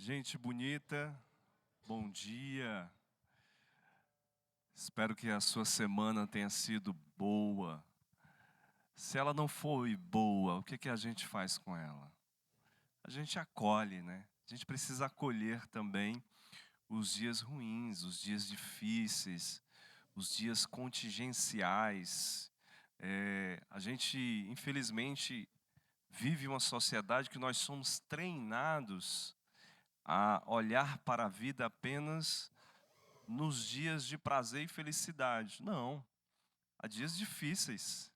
Gente bonita, bom dia. Espero que a sua semana tenha sido boa. Se ela não foi boa, o que a gente faz com ela? A gente acolhe, né? A gente precisa acolher também os dias ruins, os dias difíceis, os dias contingenciais. A gente, infelizmente, vive uma sociedade que nós somos treinados a olhar para a vida apenas nos dias de prazer e felicidade. Não, há dias difíceis,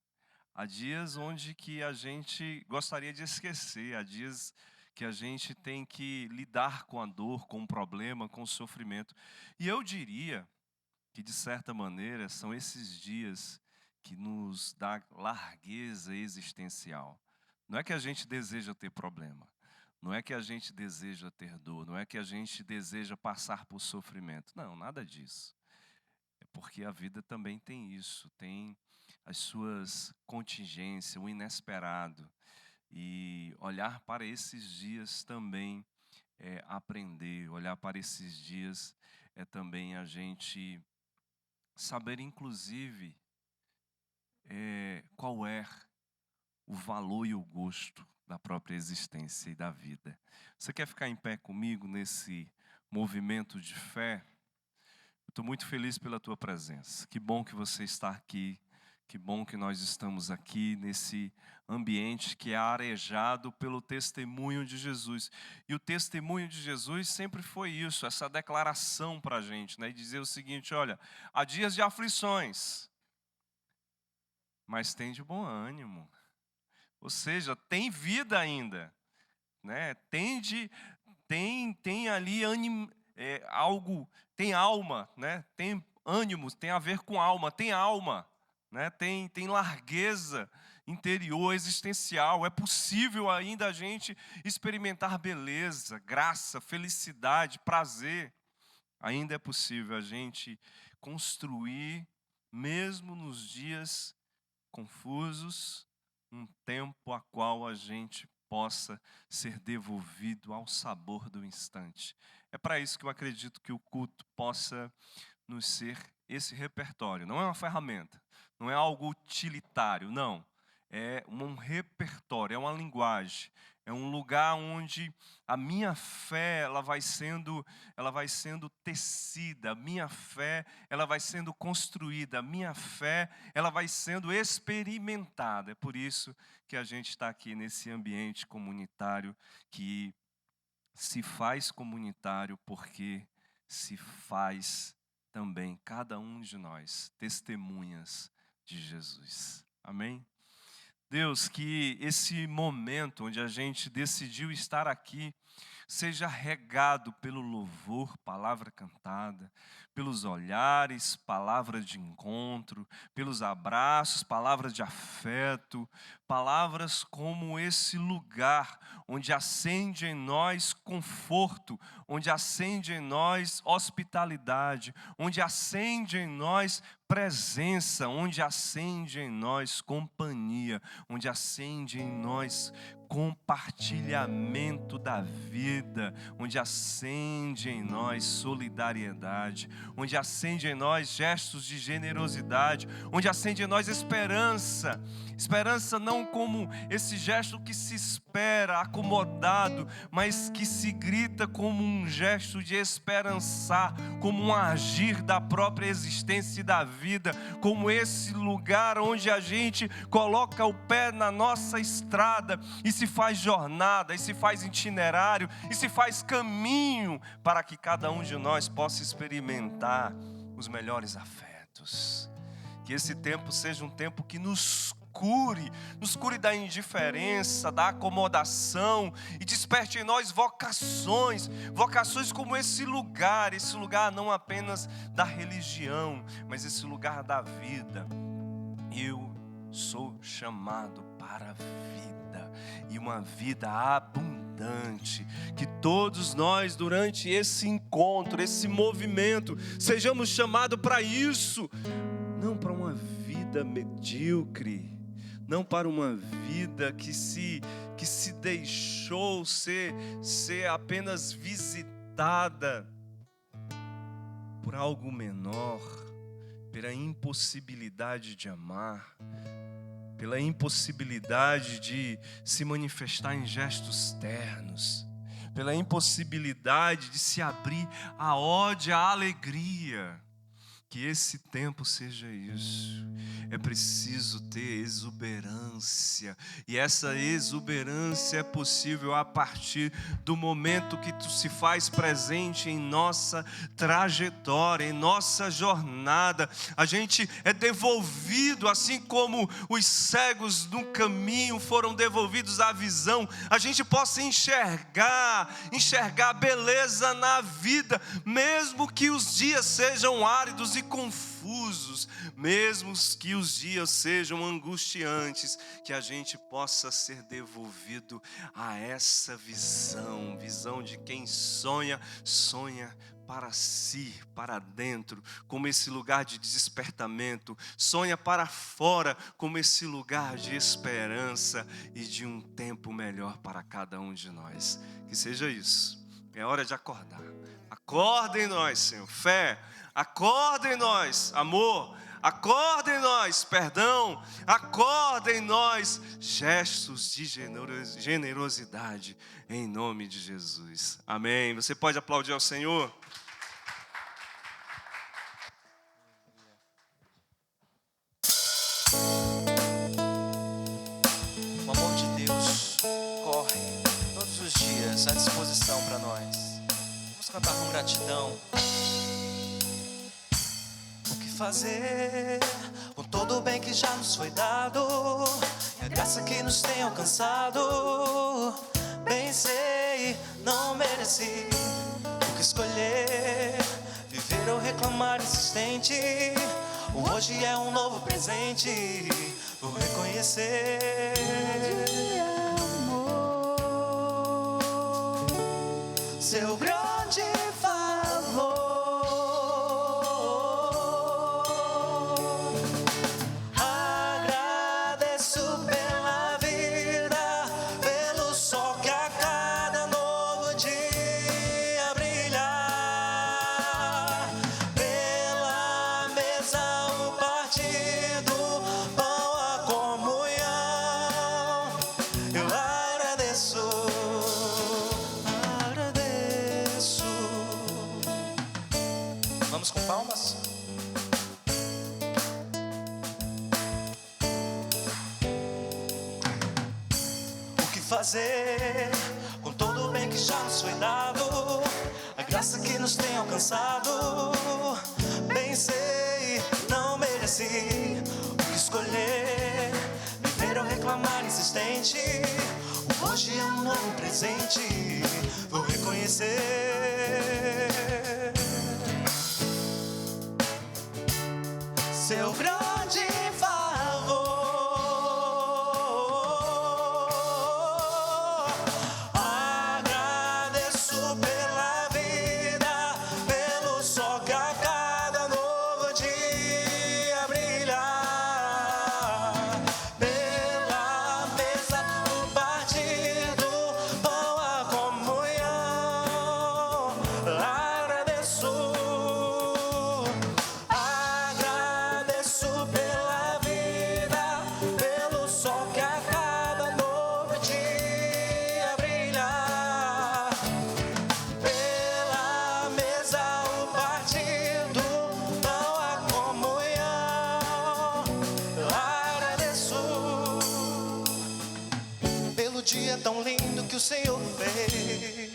há dias onde que a gente gostaria de esquecer, há dias que a gente tem que lidar com a dor, com o problema, com o sofrimento. E eu diria que, de certa maneira, são esses dias que nos dá largueza existencial. Não é que a gente deseja ter problema, não é que a gente deseja ter dor, não é que a gente deseja passar por sofrimento. Não, nada disso. É porque a vida também tem isso, tem as suas contingências, o inesperado. E olhar para esses dias também é aprender, olhar para esses dias é também a gente saber, inclusive, qual é o valor e o gosto da própria existência e da vida. Você quer ficar em pé comigo nesse movimento de fé? Eu estou muito feliz pela tua presença. Que bom que você está aqui. Que bom que nós estamos aqui nesse ambiente que é arejado pelo testemunho de Jesus. E o testemunho de Jesus sempre foi isso, essa declaração para a gente, né? E dizer o seguinte: olha, há dias de aflições, mas tem de bom ânimo. Ou seja, tem vida ainda, né? Tem ali algo, tem alma, né? Tem ânimo, tem a ver com alma, tem alma, né? Tem largueza interior, existencial. É possível ainda a gente experimentar beleza, graça, felicidade, prazer. Ainda é possível a gente construir, mesmo nos dias confusos, um tempo a qual a gente possa ser devolvido ao sabor do instante. É para isso que eu acredito que o culto possa nos ser esse repertório. Não é uma ferramenta, não é algo utilitário, não. É um repertório, é uma linguagem, é um lugar onde a minha fé ela vai sendo tecida, a minha fé ela vai sendo construída, a minha fé ela vai sendo experimentada. É por isso que a gente está aqui nesse ambiente comunitário que se faz comunitário porque se faz também cada um de nós testemunhas de Jesus. Amém? Deus, que esse momento onde a gente decidiu estar aqui seja regado pelo louvor, palavra cantada, pelos olhares, palavra de encontro, pelos abraços, palavras de afeto, palavras como esse lugar onde acende em nós conforto, onde acende em nós hospitalidade, onde acende em nós presença, onde acende em nós companhia, onde acende em nós compartilhamento da vida, onde acende em nós solidariedade, onde acende em nós gestos de generosidade, onde acende em nós esperança. Esperança não como esse gesto que se espera, acomodado, mas que se grita como um gesto de esperançar, como um agir da própria existência e da vida, como esse lugar onde a gente coloca o pé na nossa estrada e se faz jornada, e se faz itinerário, e se faz caminho para que cada um de nós possa experimentar os melhores afetos. Que esse tempo seja um tempo que nos cure da indiferença, da acomodação e desperte em nós vocações como esse lugar não apenas da religião, mas esse lugar da vida. Eu sou chamado para a vida, e uma vida abundante. Que todos nós, durante esse encontro, esse movimento, sejamos chamados para isso, não para uma vida medíocre, não para uma vida que se deixou ser apenas visitada por algo menor, pela impossibilidade de amar, pela impossibilidade de se manifestar em gestos ternos, pela impossibilidade de se abrir a ódio, a alegria. Que esse tempo seja isso. É preciso ter exuberância. E essa exuberância é possível a partir do momento que tu se faz presente em nossa trajetória, em nossa jornada. A gente é devolvido, assim como os cegos no caminho foram devolvidos à visão. A gente possa enxergar beleza na vida, mesmo que os dias sejam áridos e confusos, mesmo que os dias sejam angustiantes, que a gente possa ser devolvido a essa visão de quem sonha para si, para dentro, como esse lugar de despertamento, sonha para fora, como esse lugar de esperança e de um tempo melhor para cada um de nós. Que seja isso. É hora de acordar. Acorda em nós, Senhor, fé. Acorda em nós, amor. Acorda em nós, perdão. Acorda em nós, gestos de generosidade, em nome de Jesus. Amém. Você pode aplaudir ao Senhor? O amor de Deus corre todos os dias à disposição para nós. Vamos cantar com gratidão. Fazer com todo o bem que já nos foi dado, e a graça que nos tem alcançado. Bem sei, não mereci o que escolher, viver ou reclamar insistente. O hoje é um novo presente, vou reconhecer. Seu grande favor. Vamos com palmas? O que fazer com todo o bem que já nos foi dado, a graça que nos tem alcançado? Bem sei, não mereci o que escolher, viver ou reclamar insistente. O hoje é um novo presente, vou reconhecer. Seu grande favor, agradeço pela vida, pelo sol que a cada novo dia brilhar, pela mesa do partido, pão a comunhão, agradeço. Dia tão lindo que o Senhor fez,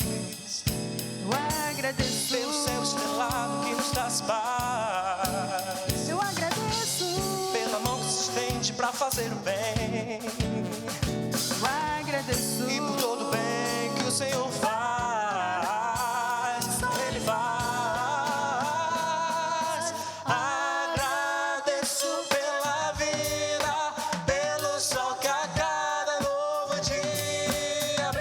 eu agradeço pelo céu estrelado que nos traz paz, eu agradeço pela mão que se estende pra fazer o bem, eu agradeço e por todo o bem que o Senhor faz, Ele faz. Agradeço pela vida, pelo sol que a cada novo dia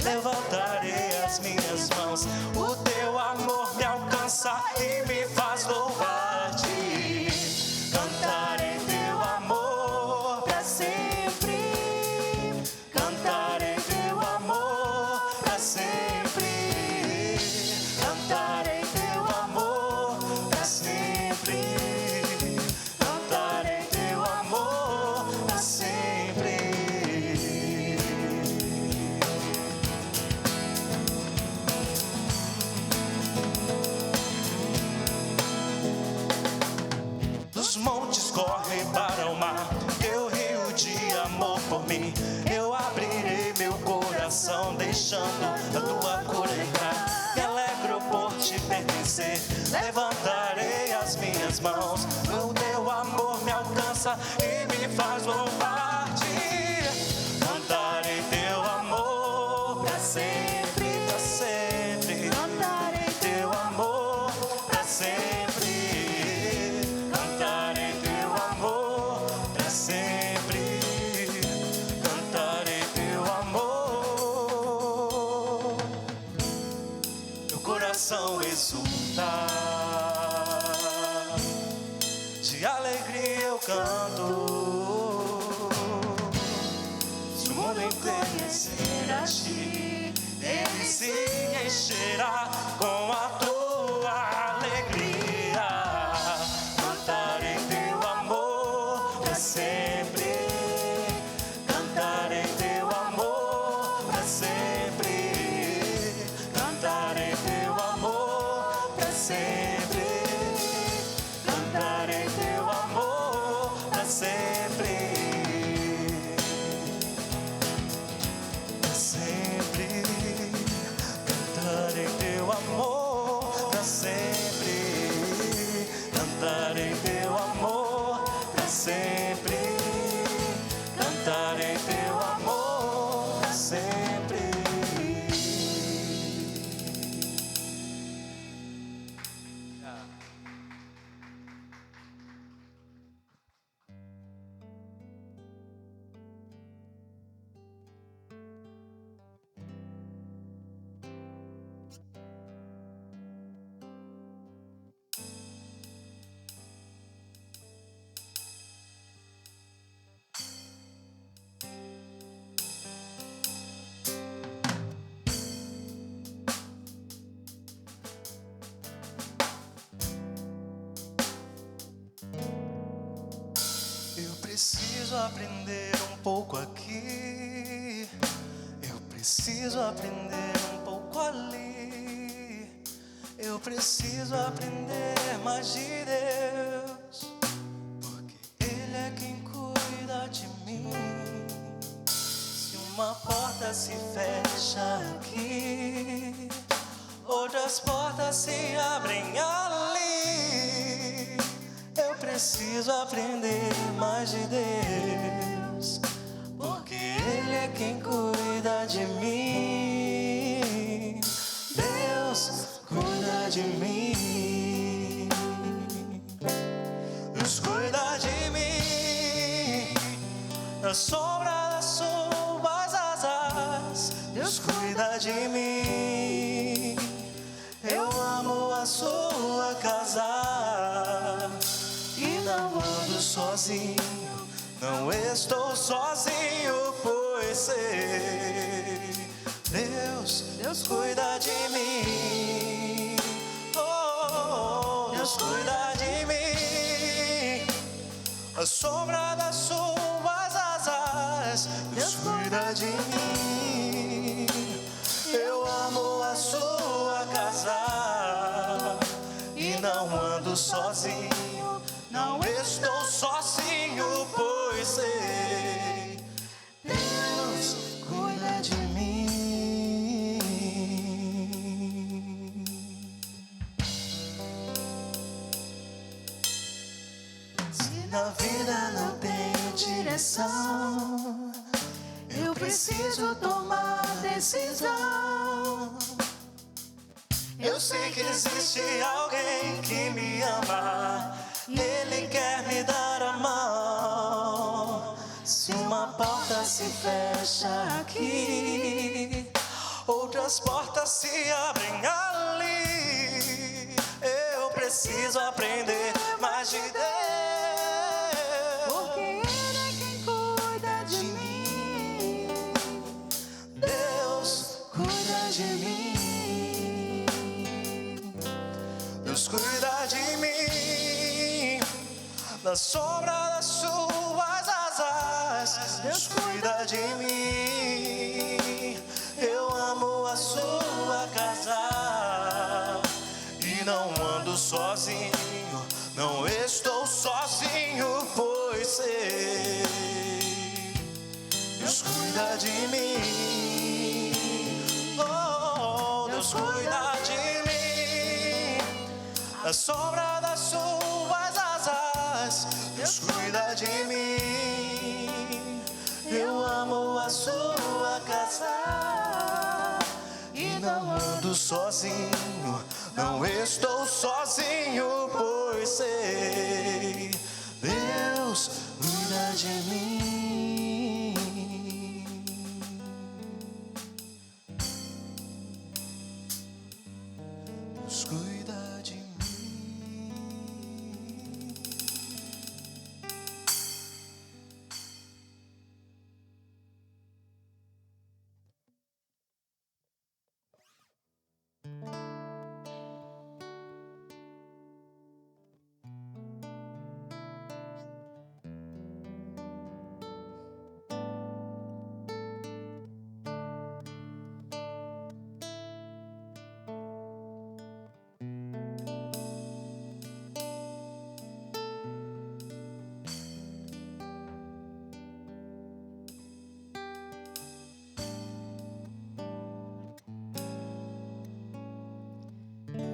levantarei as minhas mãos. O teu amor me alcança e me faz louvar-te. Cantarei teu amor pra sempre. Cantarei teu amor pra sempre. Cantarei teu amor pra sempre. Cantarei teu amor pra sempre. Dos montes corre para o mar, teu rio de amor por mim. Eu abrirei meu coração, deixando a tua cura entrar. Me alegro por te pertencer, levantarei as minhas mãos. O teu amor me alcança e me faz louvar-te. Cantarei teu amor pra sempre, pra sempre. Cantarei teu amor pra sempre. Cantarei teu amor pra sempre. Cantarei teu amor. Meu coração exulta, de alegria eu canto. Se o mundo conhecer a ti, ele se encherá com a tua alegria. Cantarei teu amor pra sempre. Cantarei teu amor pra sempre. Cantarei teu amor pra sempre. Cantarei teu amor pra sempre. Pra sempre. Cantarei teu amor pra sempre. Cantarei teu amor pra sempre. Cantarei teu amor pra sempre. Eu preciso aprender um pouco aqui. Eu preciso aprender um pouco ali. Eu preciso aprender mais de Deus, porque Ele é quem cuida de mim. Se uma porta se fecha aqui, outras portas se abrem ali. Eu preciso aprender mais de Deus, porque Ele é quem cuida de mim. Deus cuida de mim. Deus cuida de mim. Na sombra das suas asas, Deus cuida de mim. Eu amo a sua casa e não ando sozinho, não estou sozinho, pois sei, Deus cuida de mim. Oh, Deus cuida de mim. A sombra das suas asas, Deus cuida de mim. Eu amo a sua casa e não ando sozinho, não estou sozinho, pois sei, Deus cuida de mim. Se na vida não tenho direção, eu preciso tomar decisão. Eu sei que existe alguém que me ama, Ele quer me dar a mão. Se uma porta se fecha aqui, as portas se abrem ali. Eu preciso aprender mais de Deus. Porque Ele é quem cuida de mim. Deus cuida de mim. Deus cuida de mim. Na sombra das suas asas, Deus cuida de mim. Eu amo a sua casa e não ando sozinho, não estou sozinho, pois sei, Deus cuida de mim. Oh, Deus cuida de mim. Na sombra das suas asas, Deus cuida de mim. Eu amo a sua casa e não ando sozinho, não estou sozinho, pois sei, Deus cuida de mim. Deus cuida de mim.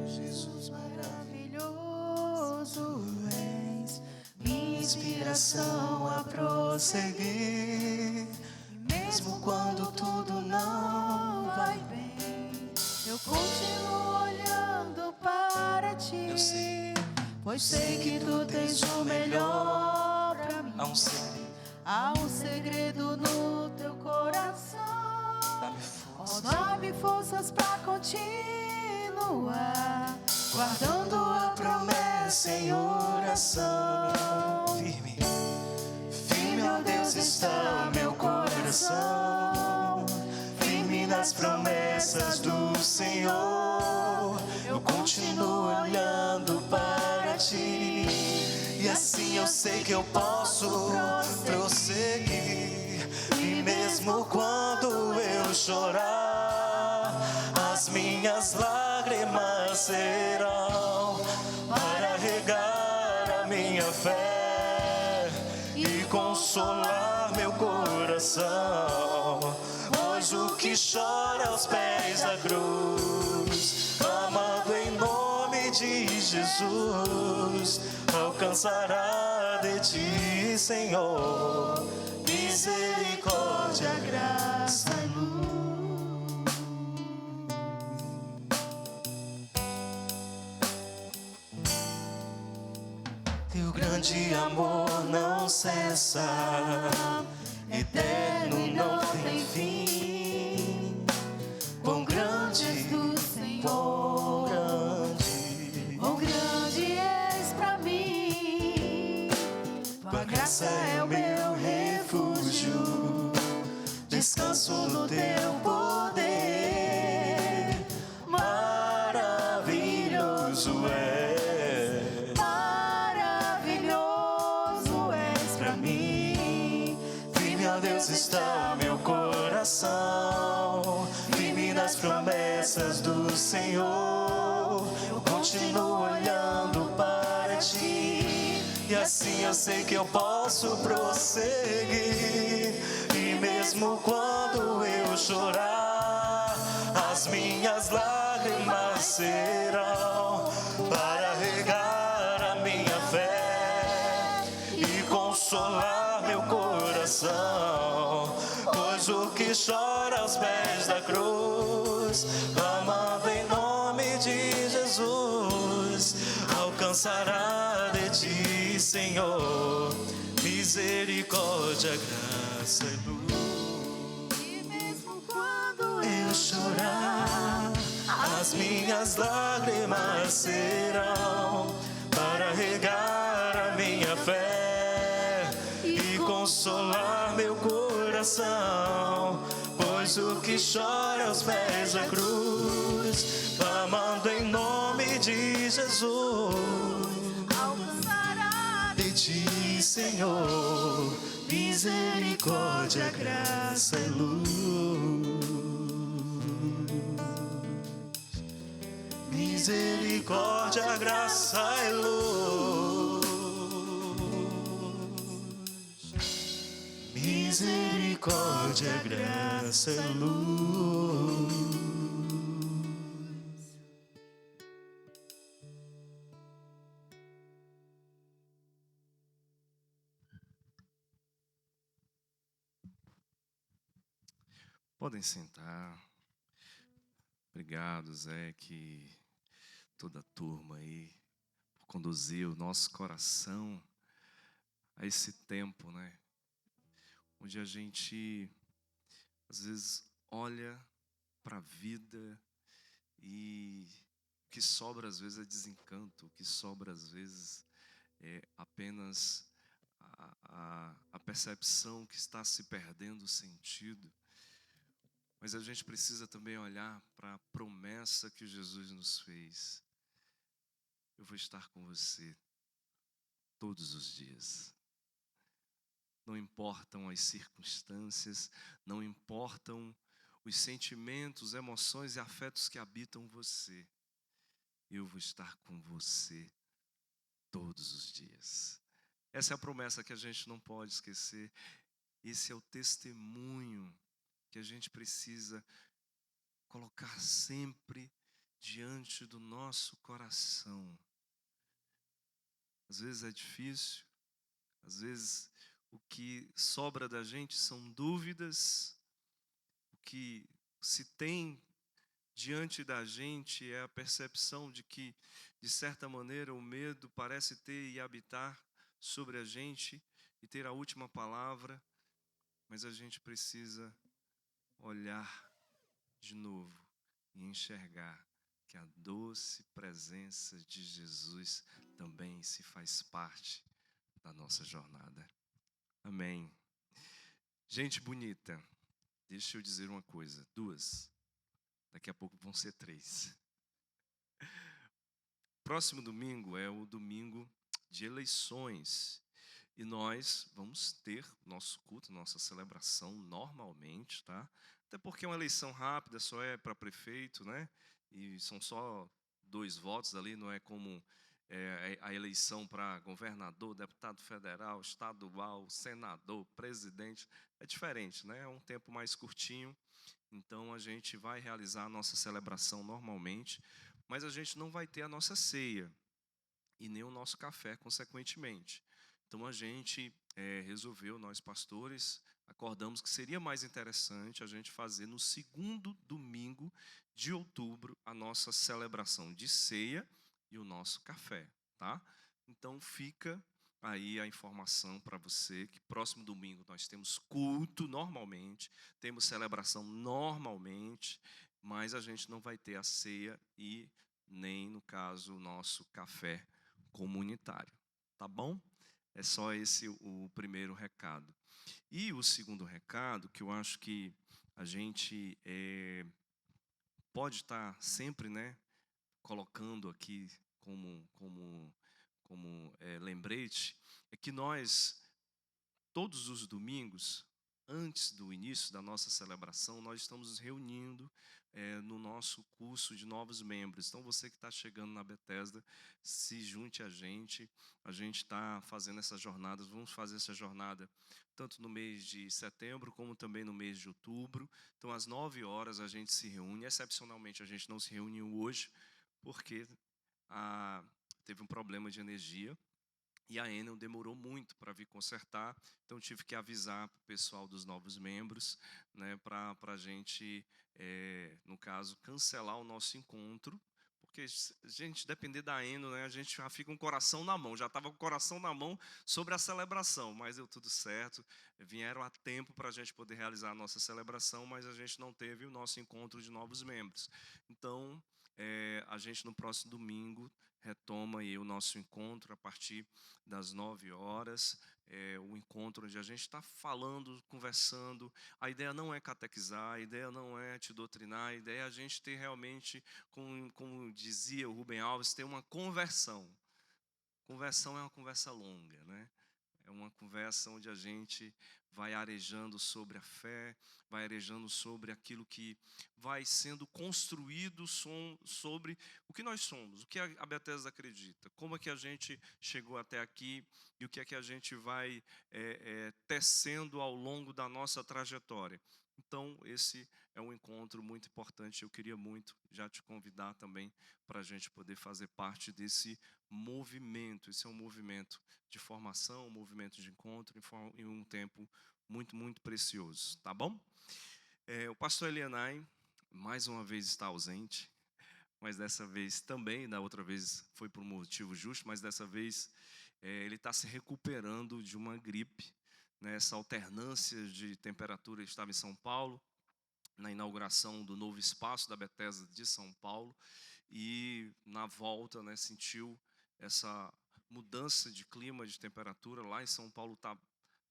Jesus Maravilhoso és, minha inspiração a prosseguir, mesmo quando tudo não vai bem. eu continuo olhando para ti. Eu sei, pois sei que tu tens o melhor pra mim. há um segredo, Há um segredo no teu coração. dá-me Oh, força, dá-me forças pra continuar, guardando a promessa em oração. firme, firme, ó Deus, está meu coração, firme nas promessas do Senhor. Eu continuo olhando para ti, e assim eu sei que eu posso prosseguir. E mesmo quando eu chorar, as minhas lágrimas serão para regar a minha fé e consolar meu coração. Pois o que chora aos pés da cruz, clamando em nome de Jesus, alcançará de ti, Senhor, misericórdia, graça e luz. Teu grande amor não cessa, eterno e não tem fim. Quão grande, do Senhor, quão grande, quão grande és pra mim. tua graça é o meu refúgio, descanso no teu poder. Maravilhoso é, Maravilhoso és pra mim. Firme, ó Deus, está meu coração, firme nas promessas do Senhor. Eu continuo olhando para ti, e assim eu sei que eu posso prosseguir. E mesmo quando eu chorar, as minhas lágrimas serão para regar a minha fé e consolar meu coração. Pois o que chora aos pés da cruz, clamando em nome de Jesus, alcançará de ti, Senhor, misericórdia, graça e luz. e mesmo quando Eu chorar, minhas lágrimas serão para regar a minha fé e consolar meu coração, pois o que chora aos pés da cruz, clamando em nome de Jesus, alcançará de ti, Senhor, misericórdia, graça e luz. Misericórdia, graça e luz. Misericórdia, graça e luz. Podem sentar. Obrigado, Zé, que toda a turma aí por conduzir o nosso coração a esse tempo, né? Onde a gente às vezes olha para a vida e o que sobra às vezes é desencanto, o que sobra às vezes é apenas a percepção que está se perdendo o sentido. Mas a gente precisa também olhar para a promessa que Jesus nos fez. Eu vou estar com você todos os dias. Não importam as circunstâncias, não importam os sentimentos, emoções e afetos que habitam você. Eu vou estar com você todos os dias. Essa é a promessa que a gente não pode esquecer. Esse é o testemunho que a gente precisa colocar sempre diante do nosso coração. Às vezes é difícil, às vezes o que sobra da gente são dúvidas, o que se tem diante da gente é a percepção de que, de certa maneira, o medo parece ter e habitar sobre a gente e ter a última palavra, mas a gente precisa olhar de novo e enxergar que a doce presença de Jesus também se faz parte da nossa jornada. Amém. Gente bonita, deixa eu dizer uma coisa, 2, daqui a pouco vão ser 3. Próximo domingo é o domingo de eleições e nós vamos ter nosso culto, nossa celebração normalmente, tá? Até porque é uma eleição rápida, só é para prefeito, né? E são só 2 votos ali, não é como a eleição para governador, deputado federal, estadual, senador, presidente. É diferente, né? É um tempo mais curtinho. Então a gente vai realizar a nossa celebração normalmente, mas a gente não vai ter a nossa ceia e nem o nosso café, consequentemente. Então a gente resolveu, nós pastores, acordamos que seria mais interessante a gente fazer no 2º domingo de outubro a nossa celebração de ceia e o nosso café, tá? Então fica aí a informação para você que próximo domingo nós temos culto normalmente, temos celebração normalmente, mas a gente não vai ter a ceia e nem, no caso, o nosso café comunitário, tá bom? É só esse o primeiro recado. E o segundo recado, que eu acho que a gente pode estar sempre, né, colocando aqui como lembrete, é que nós, todos os domingos, antes do início da nossa celebração, nós estamos nos reunindo no nosso curso de novos membros. Então, você que está chegando na Bethesda, se junte a gente está fazendo essas jornadas, vamos fazer essa jornada tanto no mês de setembro, como também no mês de outubro. Então, às 9 horas a gente se reúne, excepcionalmente a gente não se reuniu hoje, porque teve um problema de energia, e a Enel demorou muito para vir consertar, então tive que avisar para o pessoal dos novos membros, né, para a gente, no caso, cancelar o nosso encontro, porque, gente, depender da Enel, né, a gente já fica com o coração na mão, já estava com o coração na mão sobre a celebração, mas deu tudo certo, vieram a tempo para a gente poder realizar a nossa celebração, mas a gente não teve o nosso encontro de novos membros. Então, A gente no próximo domingo retoma aí o nosso encontro a partir das 9 horas. O encontro onde a gente está falando, conversando. A ideia não é catequizar, a ideia não é te doutrinar, a ideia é a gente ter realmente, como dizia o Rubem Alves, ter uma conversão. Conversão é uma conversa longa, né? É uma conversa onde a gente vai arejando sobre a fé, vai arejando sobre aquilo que vai sendo construído sobre o que nós somos, o que a Bethesda acredita, como é que a gente chegou até aqui e o que é que a gente vai tecendo ao longo da nossa trajetória. Então, esse é um encontro muito importante. Eu queria muito já te convidar também para a gente poder fazer parte desse movimento. Esse é um movimento de formação, um movimento de encontro em um tempo muito, muito precioso, tá bom? O pastor Elianai, mais uma vez está ausente, mas dessa vez também, da outra vez foi por um motivo justo, mas dessa vez ele está se recuperando de uma gripe, né? Essa alternância de temperatura. Ele estava em São Paulo, na inauguração do novo espaço da Bethesda de São Paulo, e na volta, né, sentiu essa mudança de clima, de temperatura. Lá em São Paulo está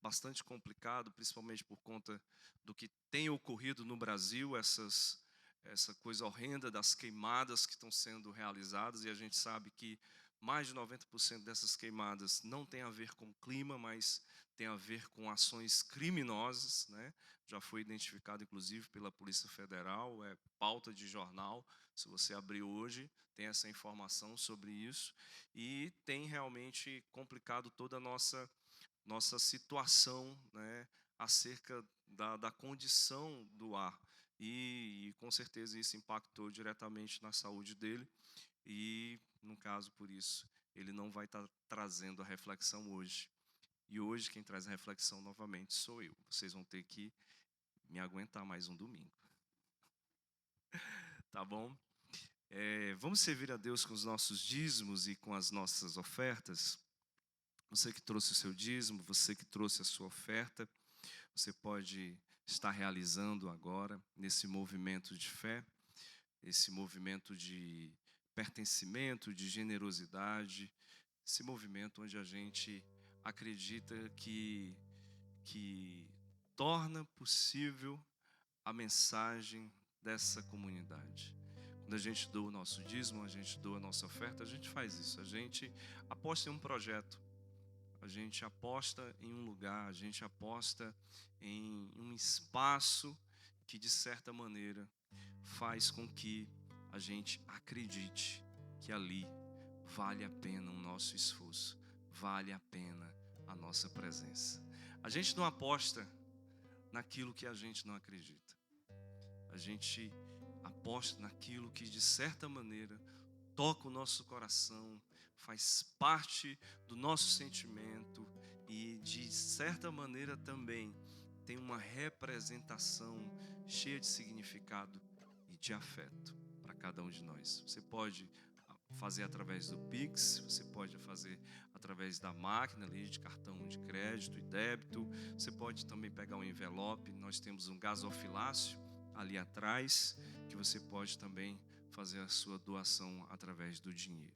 bastante complicado, principalmente por conta do que tem ocorrido no Brasil, essa coisa horrenda das queimadas que estão sendo realizadas, e a gente sabe que mais de 90% dessas queimadas não tem a ver com o clima, mas tem a ver com ações criminosas, né? Já foi identificado, inclusive, pela Polícia Federal, é pauta de jornal. Se você abrir hoje, tem essa informação sobre isso, e tem realmente complicado toda a nossa situação, né, acerca da condição do ar. E com certeza isso impactou diretamente na saúde dele, e no caso, por isso, ele não vai estar trazendo a reflexão hoje. E hoje quem traz a reflexão novamente sou eu. Vocês vão ter que me aguentar mais um domingo. Tá bom? Vamos servir a Deus com os nossos dízimos e com as nossas ofertas. Você que trouxe o seu dízimo, você que trouxe a sua oferta, você pode estar realizando agora nesse movimento de fé, esse movimento de pertencimento, de generosidade, esse movimento onde a gente acredita que torna possível a mensagem dessa comunidade. Quando a gente doa o nosso dízimo, a gente doa a nossa oferta, a gente faz isso, a gente aposta em um projeto, a gente aposta em um lugar, a gente aposta em um espaço que, de certa maneira, faz com que a gente acredite que ali vale a pena o nosso esforço, vale a pena a nossa presença. A gente não aposta naquilo que a gente não acredita. A gente aposta naquilo que, de certa maneira, toca o nosso coração, faz parte do nosso sentimento e, de certa maneira, também tem uma representação cheia de significado e de afeto para cada um de nós. Você pode fazer através do Pix, você pode fazer através da máquina ali de cartão de crédito e débito, você pode também pegar um envelope, nós temos um gasofilácio ali atrás, que você pode também fazer a sua doação através do dinheiro.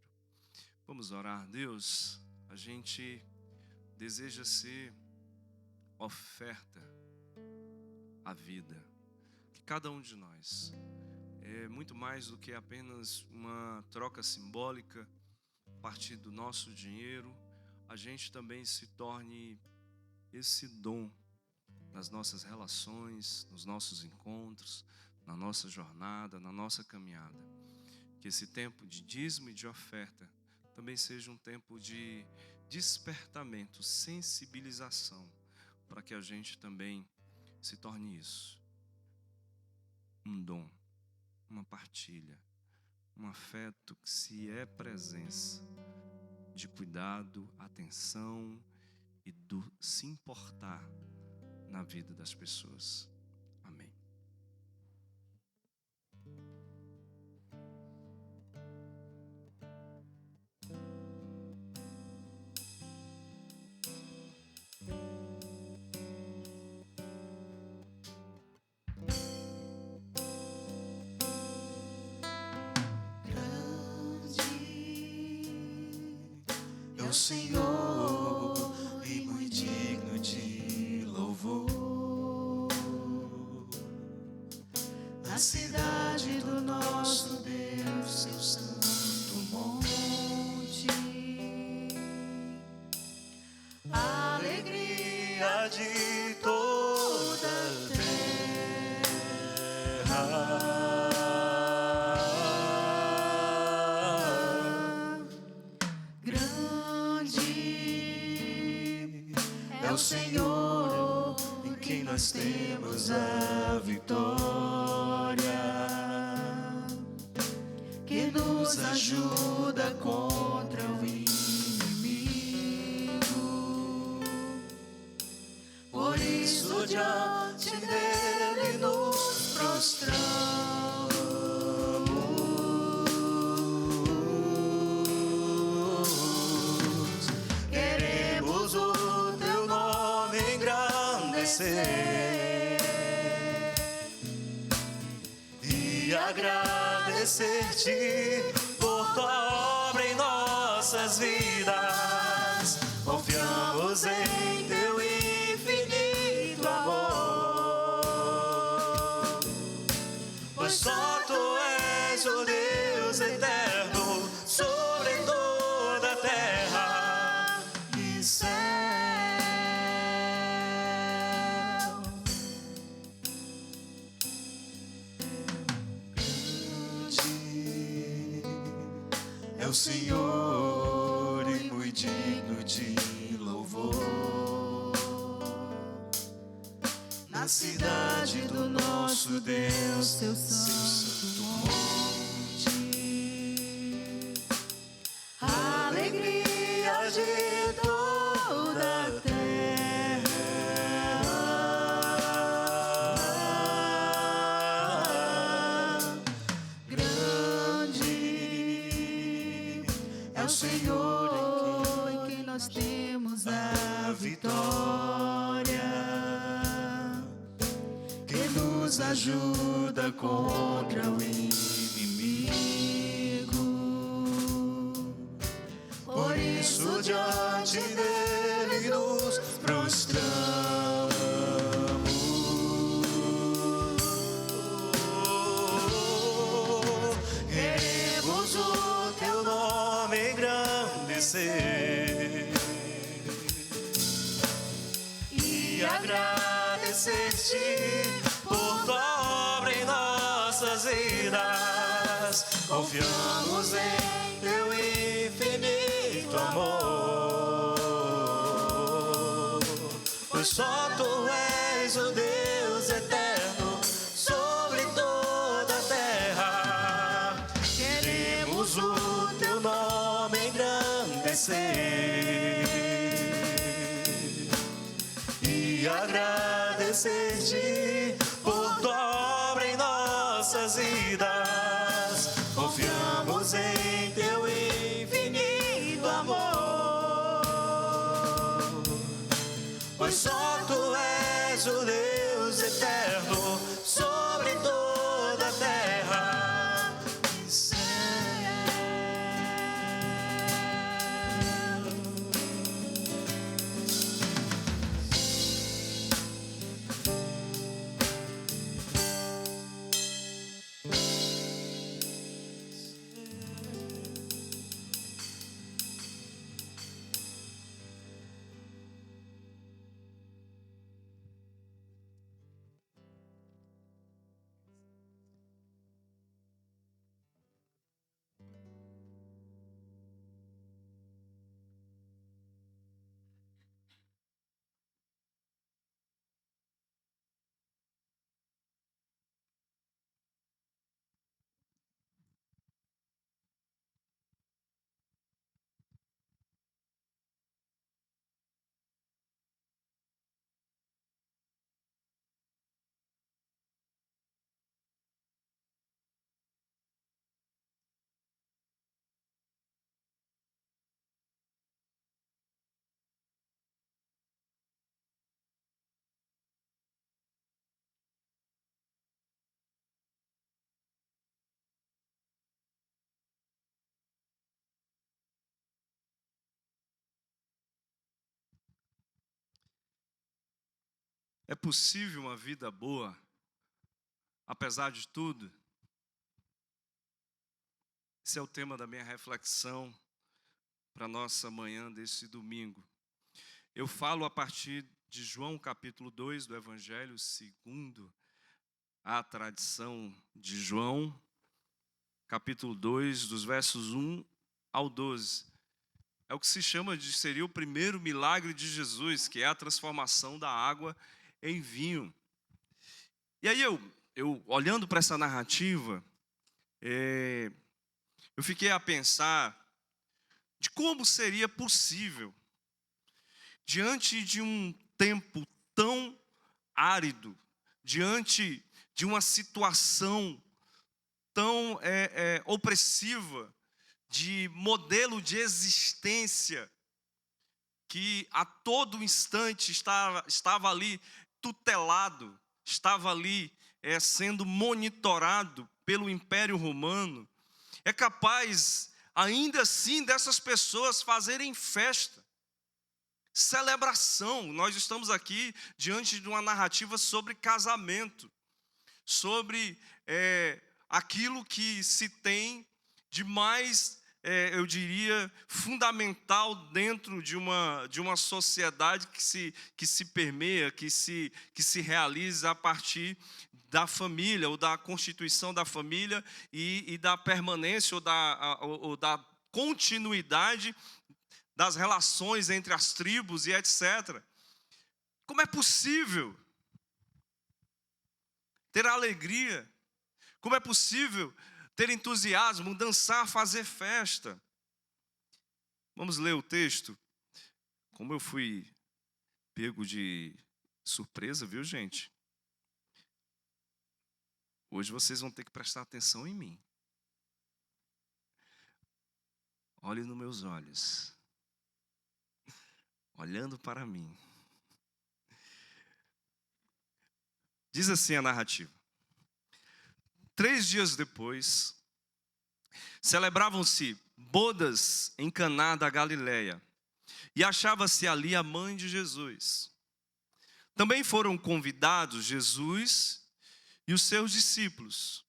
Vamos orar. Deus, a gente deseja ser oferta à vida, que cada um de nós é muito mais do que apenas uma troca simbólica. A partir do nosso dinheiro, a gente também se torne esse dom nas nossas relações, nos nossos encontros, na nossa jornada, na nossa caminhada. Que esse tempo de dízimo e de oferta também seja um tempo de despertamento, sensibilização, para que a gente também se torne isso. Um dom, uma partilha, um afeto que se é presença, de cuidado, atenção e do se importar na vida das pessoas. Amém. o Senhor e muito digno de louvor. Na cidade do nosso Deus, seu santo monte, a alegria de toda a terra. É o Senhor em quem nós temos a vitória, que nos ajuda contra o inimigo. Por isso diante dele nos prostramos. Queremos o teu nome engrandecer e agradecer-te por tua obra em nossas vidas. Confiamos em teu infinito amor, pois só tu és o Deus eterno sobre toda a terra e céu. É o Senhor e muito digno de louvor. Na cidade do nosso Deus, seu santo monte, a alegria de toda a terra. Grande é o Senhor em quem nós temos a vitória, que nos ajuda contra o inimigo. Por isso diante dele nos prostramos. Queremos o teu nome engrandecer e agradecer-te por tua obra em nossas vidas. Confiamos em teu infinito amor, pois só tu és o Deus eterno sobre toda a terra. Queremos o teu nome engrandecer e agradecer-te por tua obra em nossas vidas. Confiamos em teu infinito amor, pois só tu és o Deus eterno sobre toda a terra e céu. É possível uma vida boa, apesar de tudo? Esse é o tema da minha reflexão para a nossa manhã desse domingo. Eu falo a partir de João capítulo 2 do Evangelho, segundo a tradição de João, capítulo 2, dos versos 1 ao 12. É o que se chama de, seria o primeiro milagre de Jesus, que é a transformação da água em vinho. E aí eu olhando para essa narrativa, eu fiquei a pensar de como seria possível, diante de um tempo tão árido, diante de uma situação tão opressiva, de modelo de existência, que a todo instante estava ali tutelado, estava ali sendo monitorado pelo Império Romano, é capaz, ainda assim, dessas pessoas fazerem festa, celebração. Nós estamos aqui diante de uma narrativa sobre casamento, sobre aquilo que se tem de mais, eu diria, fundamental dentro de uma sociedade que se permeia, que se realiza a partir da família, ou da constituição da família e da permanência ou da continuidade das relações entre as tribos e etc. Como é possível ter alegria? Como é possível ter entusiasmo, dançar, fazer festa? Vamos ler o texto. Como eu fui pego de surpresa, viu, gente? Hoje vocês vão ter que prestar atenção em mim. Olhe nos meus olhos, olhando para mim. Diz assim a narrativa: 3 dias depois, celebravam-se bodas em Caná da Galileia, e achava-se ali a mãe de Jesus. Também foram convidados Jesus e os seus discípulos.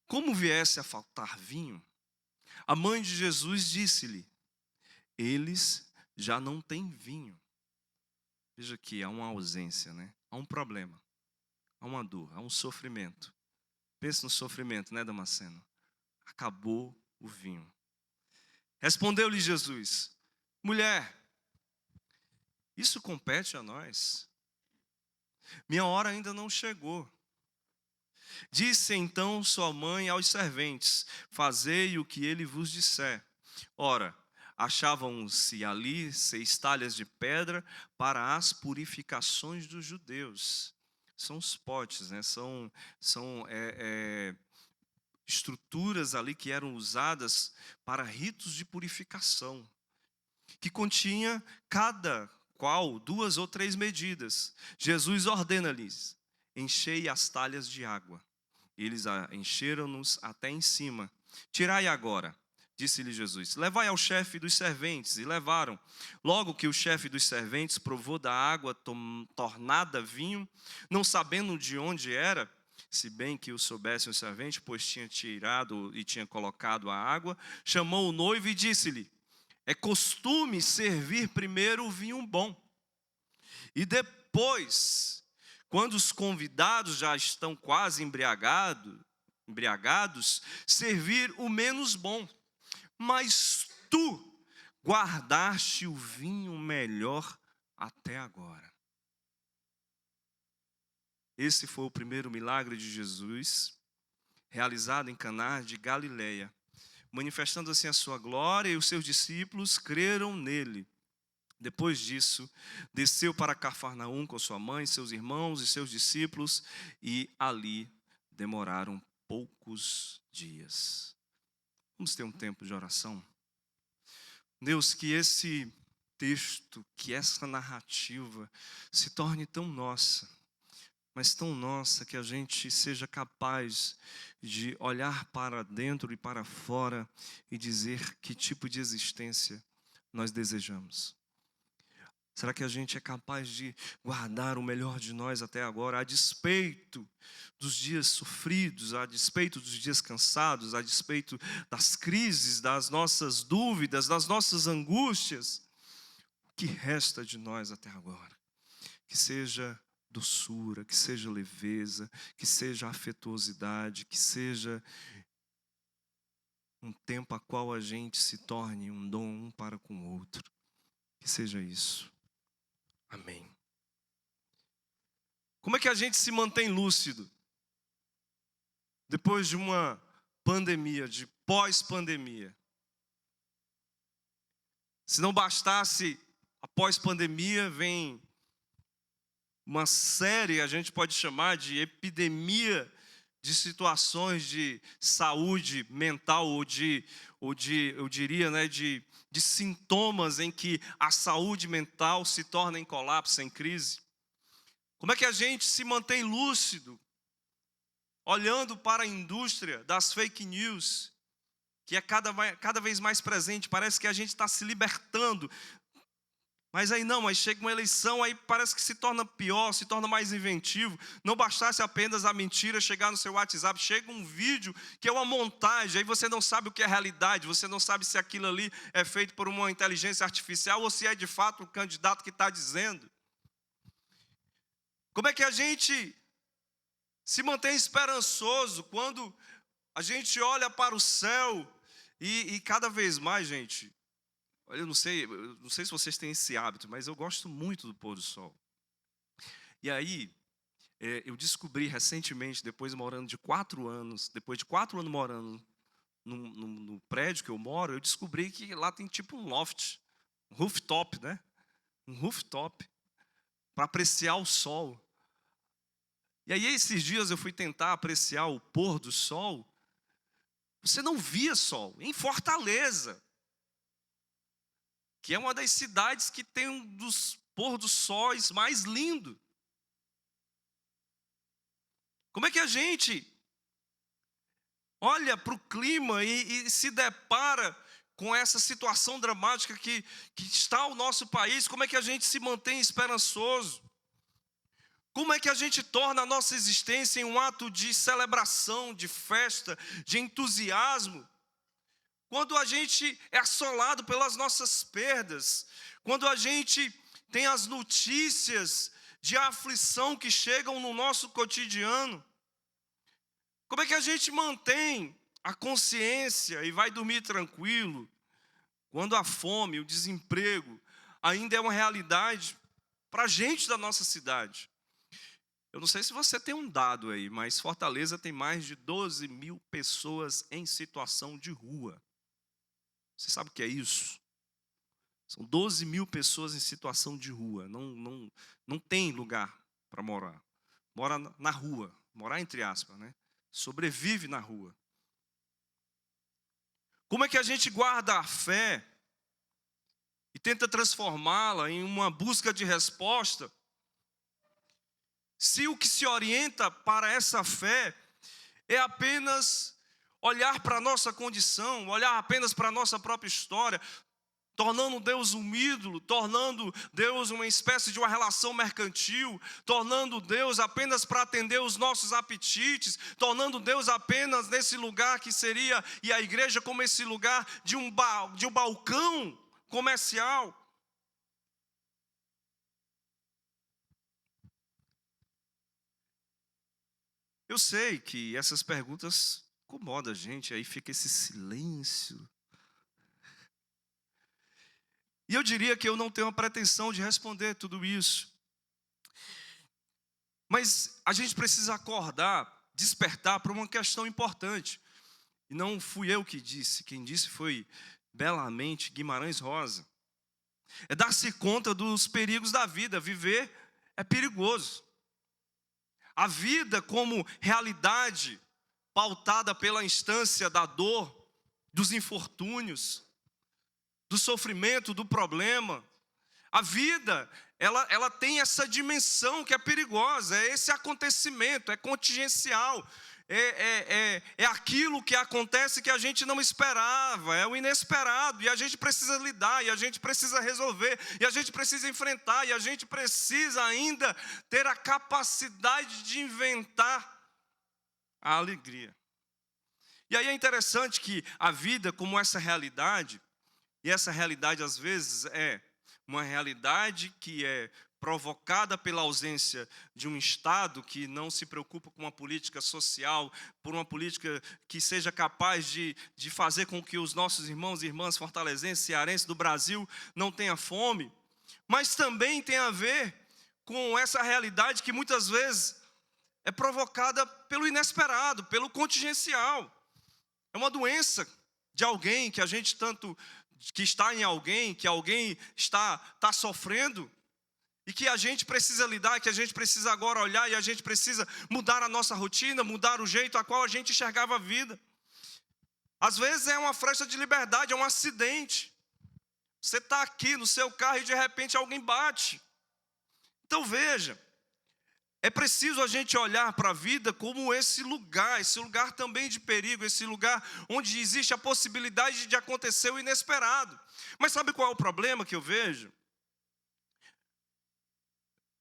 Como viesse a faltar vinho, a mãe de Jesus disse-lhe: eles já não têm vinho. Veja que há uma ausência, né? Há um problema, há uma dor, há um sofrimento. Pense no sofrimento, né, Damasceno? Acabou o vinho. Respondeu-lhe Jesus: mulher, isso compete a nós. Minha hora ainda não chegou. Disse então sua mãe aos serventes: fazei o que ele vos disser. Ora, achavam-se ali 6 talhas de pedra para as purificações dos judeus. São os potes, né? São estruturas ali que eram usadas para ritos de purificação, que continha cada qual 2 ou 3 medidas. Jesus ordena-lhes: enchei as talhas de água. Eles a encheram-nos até em cima. Tirai agora, disse-lhe Jesus, levai ao chefe dos serventes. E levaram. Logo que o chefe dos serventes provou da água tornada vinho, não sabendo de onde era, se bem que o soubessem os serventes, pois tinha tirado e tinha colocado a água, chamou o noivo e disse-lhe: é costume servir primeiro o vinho bom, e depois, quando os convidados já estão quase embriagados, servir o menos bom. Mas tu guardaste o vinho melhor até agora. Esse foi o primeiro milagre de Jesus, realizado em Caná de Galileia, manifestando assim a sua glória, e os seus discípulos creram nele. Depois disso, desceu para Cafarnaum com sua mãe, seus irmãos e seus discípulos, e ali demoraram poucos dias. Vamos ter um tempo de oração? Deus, que esse texto, que essa narrativa se torne tão nossa, mas tão nossa, que a gente seja capaz de olhar para dentro e para fora e dizer que tipo de existência nós desejamos. Será que a gente é capaz de guardar o melhor de nós até agora, a despeito dos dias sofridos, a despeito dos dias cansados, a despeito das crises, das nossas dúvidas, das nossas angústias? O que resta de nós até agora? Que seja doçura, que seja leveza, que seja afetuosidade, que seja um tempo a qual a gente se torne um dom um para com o outro. Que seja isso. Amém. Como é que a gente se mantém lúcido depois de uma pandemia, de pós-pandemia? Se não bastasse a pós-pandemia, vem uma série, a gente pode chamar de epidemia de situações de saúde mental eu diria, né, de sintomas em que a saúde mental se torna em colapso, em crise. Como é que a gente se mantém lúcido, olhando para a indústria das fake news, que é cada vez mais presente? Parece que a gente está se libertando. Mas aí chega uma eleição, aí parece que se torna pior, se torna mais inventivo. Não bastasse apenas a mentira chegar no seu WhatsApp, chega um vídeo que é uma montagem, aí você não sabe o que é realidade, você não sabe se aquilo ali é feito por uma inteligência artificial ou se é de fato o candidato que está dizendo. Como é que a gente se mantém esperançoso quando a gente olha para o céu e cada vez mais, gente... Eu não sei se vocês têm esse hábito, mas eu gosto muito do pôr do sol. E aí, eu descobri recentemente, depois de 4 anos morando no prédio que eu moro, eu descobri que lá tem tipo um loft, um rooftop, né? Um rooftop, para apreciar o sol. E aí, esses dias eu fui tentar apreciar o pôr do sol. Você não via sol, em Fortaleza, que é uma das cidades que tem um dos pôr do sóis mais lindo. Como é que a gente olha para o clima e se depara com essa situação dramática que está o nosso país? Como é que a gente se mantém esperançoso? Como é que a gente torna a nossa existência em um ato de celebração, de festa, de entusiasmo? Quando a gente é assolado pelas nossas perdas, quando a gente tem as notícias de aflição que chegam no nosso cotidiano, como é que a gente mantém a consciência e vai dormir tranquilo quando a fome, o desemprego ainda é uma realidade para a gente da nossa cidade? Eu não sei se você tem um dado aí, mas Fortaleza tem mais de 12 mil pessoas em situação de rua. Você sabe o que é isso? São 12 mil pessoas em situação de rua. Não tem lugar para morar. Mora na rua. Morar entre aspas, né? Sobrevive na rua. Como é que a gente guarda a fé e tenta transformá-la em uma busca de resposta, se o que se orienta para essa fé é apenas olhar para a nossa condição, olhar apenas para a nossa própria história, tornando Deus um ídolo, tornando Deus uma espécie de uma relação mercantil, tornando Deus apenas para atender os nossos apetites, tornando Deus apenas nesse lugar que seria, e a igreja como esse lugar de um balcão comercial. Eu sei que essas perguntas incomodam a gente, aí fica esse silêncio. E eu diria que eu não tenho a pretensão de responder tudo isso. Mas a gente precisa acordar, despertar para uma questão importante. E não fui eu que disse, quem disse foi belamente Guimarães Rosa. É dar-se conta dos perigos da vida. Viver é perigoso. A vida como realidade pautada pela instância da dor, dos infortúnios, do sofrimento, do problema. A vida, ela tem essa dimensão que é perigosa, é esse acontecimento, é contingencial. é aquilo que acontece que a gente não esperava, é o inesperado, e a gente precisa lidar, e a gente precisa resolver, e a gente precisa enfrentar, e a gente precisa ainda ter a capacidade de inventar a alegria. E aí é interessante que a vida, como essa realidade, e essa realidade às vezes é uma realidade que é provocada pela ausência de um Estado que não se preocupa com uma política social, por uma política que seja capaz de fazer com que os nossos irmãos e irmãs fortalezenses, cearenses do Brasil não tenham fome, mas também tem a ver com essa realidade que muitas vezes é provocada pelo inesperado, pelo contingencial. É uma doença de alguém que a gente tanto, que está em alguém, que alguém está sofrendo, e que a gente precisa lidar, que a gente precisa agora olhar, e a gente precisa mudar a nossa rotina, mudar o jeito a qual a gente enxergava a vida. Às vezes é uma fresta de liberdade, é um acidente. Você está aqui no seu carro e de repente alguém bate. Então veja, é preciso a gente olhar para a vida como esse lugar também de perigo, esse lugar onde existe a possibilidade de acontecer o inesperado. Mas sabe qual é o problema que eu vejo?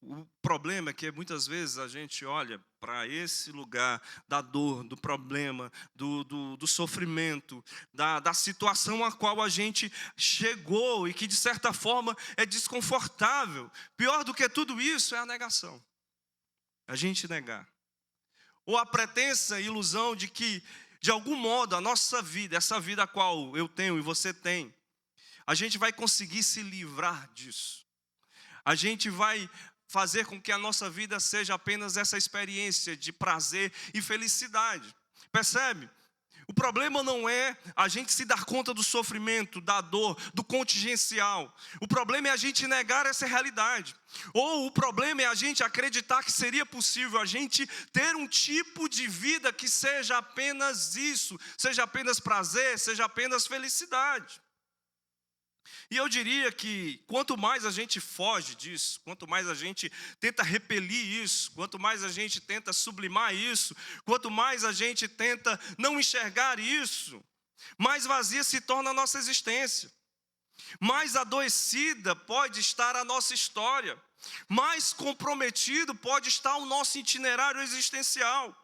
O problema é que muitas vezes a gente olha para esse lugar da dor, do problema, do sofrimento, da situação a qual a gente chegou e que de certa forma é desconfortável. Pior do que tudo isso é a negação. A gente negar. Ou a pretensa ilusão de que, de algum modo, a nossa vida, essa vida a qual eu tenho e você tem, a gente vai conseguir se livrar disso. A gente vai fazer com que a nossa vida seja apenas essa experiência de prazer e felicidade. Percebe? O problema não é a gente se dar conta do sofrimento, da dor, do contingencial. O problema é a gente negar essa realidade. Ou o problema é a gente acreditar que seria possível a gente ter um tipo de vida que seja apenas isso, seja apenas prazer, seja apenas felicidade. E eu diria que quanto mais a gente foge disso, quanto mais a gente tenta repelir isso, quanto mais a gente tenta sublimar isso, quanto mais a gente tenta não enxergar isso, mais vazia se torna a nossa existência. Mais adoecida pode estar a nossa história, mais comprometido pode estar o nosso itinerário existencial.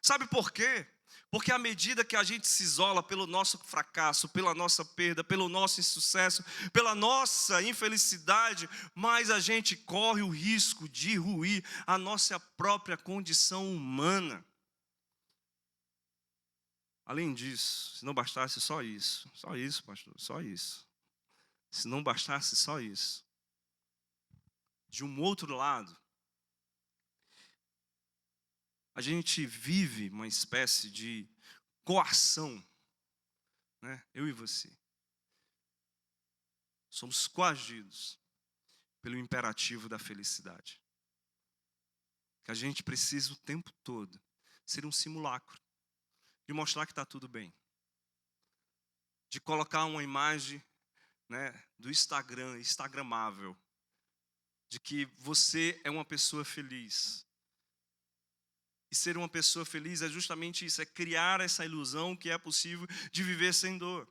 Sabe por quê? Porque à medida que a gente se isola pelo nosso fracasso, pela nossa perda, pelo nosso insucesso, pela nossa infelicidade, mais a gente corre o risco de ruir a nossa própria condição humana. Além disso, se não bastasse só isso, pastor, só isso. Se não bastasse só isso, de um outro lado, a gente vive uma espécie de coação, né? Eu e você. Somos coagidos pelo imperativo da felicidade. Que a gente precisa o tempo todo ser um simulacro, de mostrar que está tudo bem. De colocar uma imagem, né, do Instagram, instagramável, de que você é uma pessoa feliz. E ser uma pessoa feliz é justamente isso, é criar essa ilusão que é possível de viver sem dor.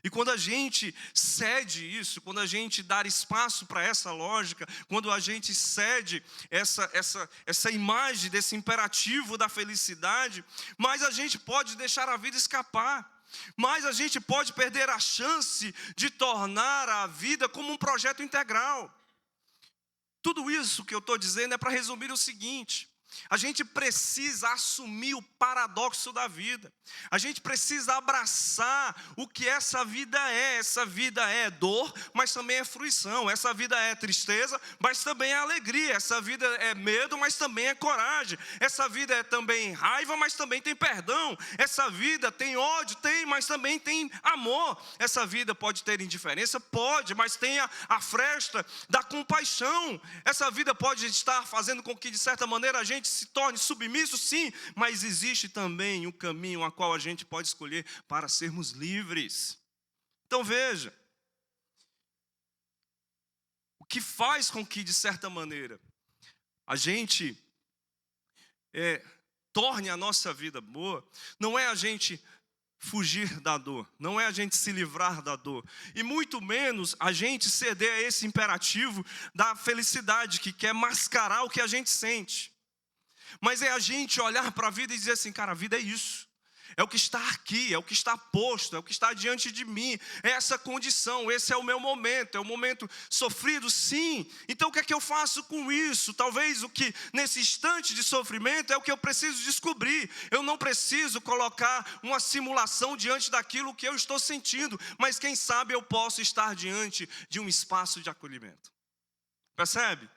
E quando a gente cede isso, quando a gente dá espaço para essa lógica, quando a gente cede essa imagem desse imperativo da felicidade, mais a gente pode deixar a vida escapar, mais a gente pode perder a chance de tornar a vida como um projeto integral. Tudo isso que eu estou dizendo é para resumir o seguinte: a gente precisa assumir o paradoxo da vida. A gente precisa abraçar o que essa vida é. Essa vida é dor, mas também é fruição. Essa vida é tristeza, mas também é alegria. Essa vida é medo, mas também é coragem. Essa vida é também raiva, mas também tem perdão. Essa vida tem ódio, mas também tem amor. Essa vida pode ter indiferença? Pode, mas tem a fresta da compaixão. Essa vida pode estar fazendo com que, de certa maneira, a gente se torne submisso, sim, mas existe também um caminho a qual a gente pode escolher para sermos livres. Então veja, o que faz com que, de certa maneira, a gente torne a nossa vida boa, não é a gente fugir da dor, não é a gente se livrar da dor, e muito menos a gente ceder a esse imperativo da felicidade que quer mascarar o que a gente sente. Mas é a gente olhar para a vida e dizer assim, cara, a vida é isso. É o que está aqui, é o que está posto, é o que está diante de mim. É essa condição, esse é o meu momento. É um momento sofrido, sim. Então o que é que eu faço com isso? Talvez o que nesse instante de sofrimento é o que eu preciso descobrir. Eu não preciso colocar uma simulação diante daquilo que eu estou sentindo. Mas quem sabe eu posso estar diante de um espaço de acolhimento. Percebe?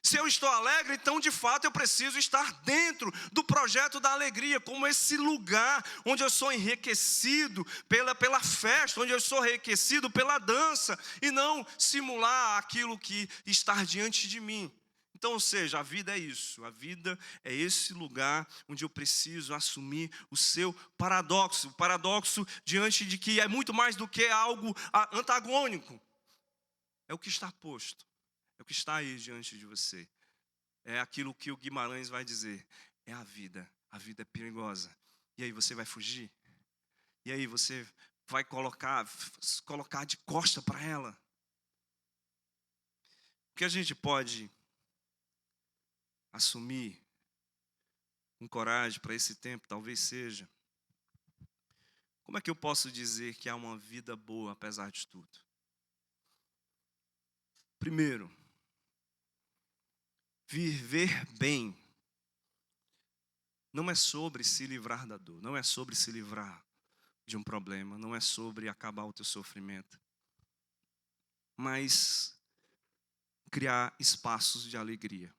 Se eu estou alegre, então de fato eu preciso estar dentro do projeto da alegria, como esse lugar onde eu sou enriquecido pela festa, onde eu sou enriquecido pela dança, e não simular aquilo que está diante de mim. Então, ou seja, a vida é isso, a vida é esse lugar onde eu preciso assumir o seu paradoxo, o paradoxo diante de que é muito mais do que algo antagônico, é o que está posto. É o que está aí diante de você. É aquilo que o Guimarães vai dizer. É a vida é perigosa. E aí você vai fugir? E aí você vai colocar de costa para ela? O que a gente pode assumir com coragem para esse tempo, talvez seja: como é que eu posso dizer que há uma vida boa apesar de tudo? Primeiro, viver bem não é sobre se livrar da dor, não é sobre se livrar de um problema, não é sobre acabar o teu sofrimento, mas criar espaços de alegria.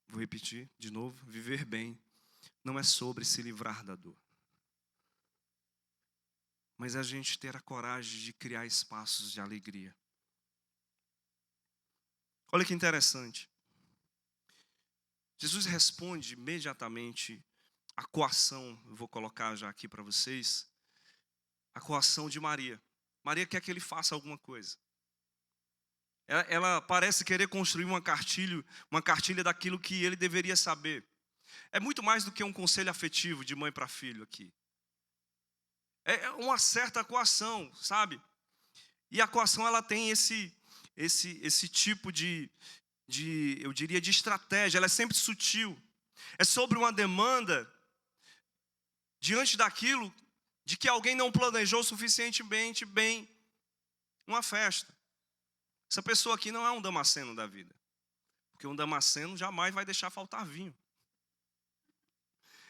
Vou repetir de novo: viver bem não é sobre se livrar da dor, mas a gente ter a coragem de criar espaços de alegria. Olha que interessante. Jesus responde imediatamente a coação, eu vou colocar já aqui para vocês, a coação de Maria. Maria quer que ele faça alguma coisa. Ela parece querer construir uma cartilha daquilo que ele deveria saber. É muito mais do que um conselho afetivo de mãe para filho aqui. É uma certa coação, sabe? E a coação, ela tem esse tipo eu diria, de estratégia. Ela é sempre sutil. É sobre uma demanda diante daquilo de que alguém não planejou suficientemente bem uma festa. Essa pessoa aqui não é um Damasceno da vida, porque um Damasceno jamais vai deixar faltar vinho.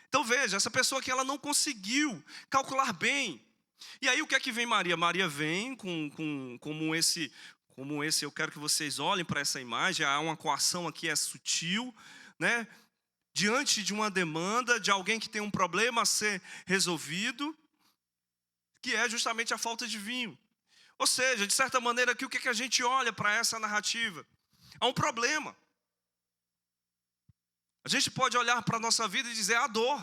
Então veja, essa pessoa aqui, ela não conseguiu calcular bem. E aí o que é que vem Maria? Maria vem como esse, eu quero que vocês olhem para essa imagem. Há uma coação aqui, é sutil, né? Diante de uma demanda de alguém que tem um problema a ser resolvido, que é justamente a falta de vinho. Ou seja, de certa maneira aqui, o que é que a gente olha para essa narrativa? Há um problema. A gente pode olhar para a nossa vida e dizer: há dor.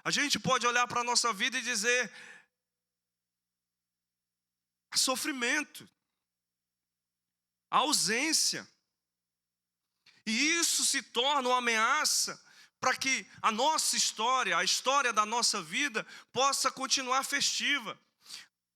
A gente pode olhar para a nossa vida e dizer: há sofrimento, há ausência. E isso se torna uma ameaça para que a nossa história, a história da nossa vida, possa continuar festiva.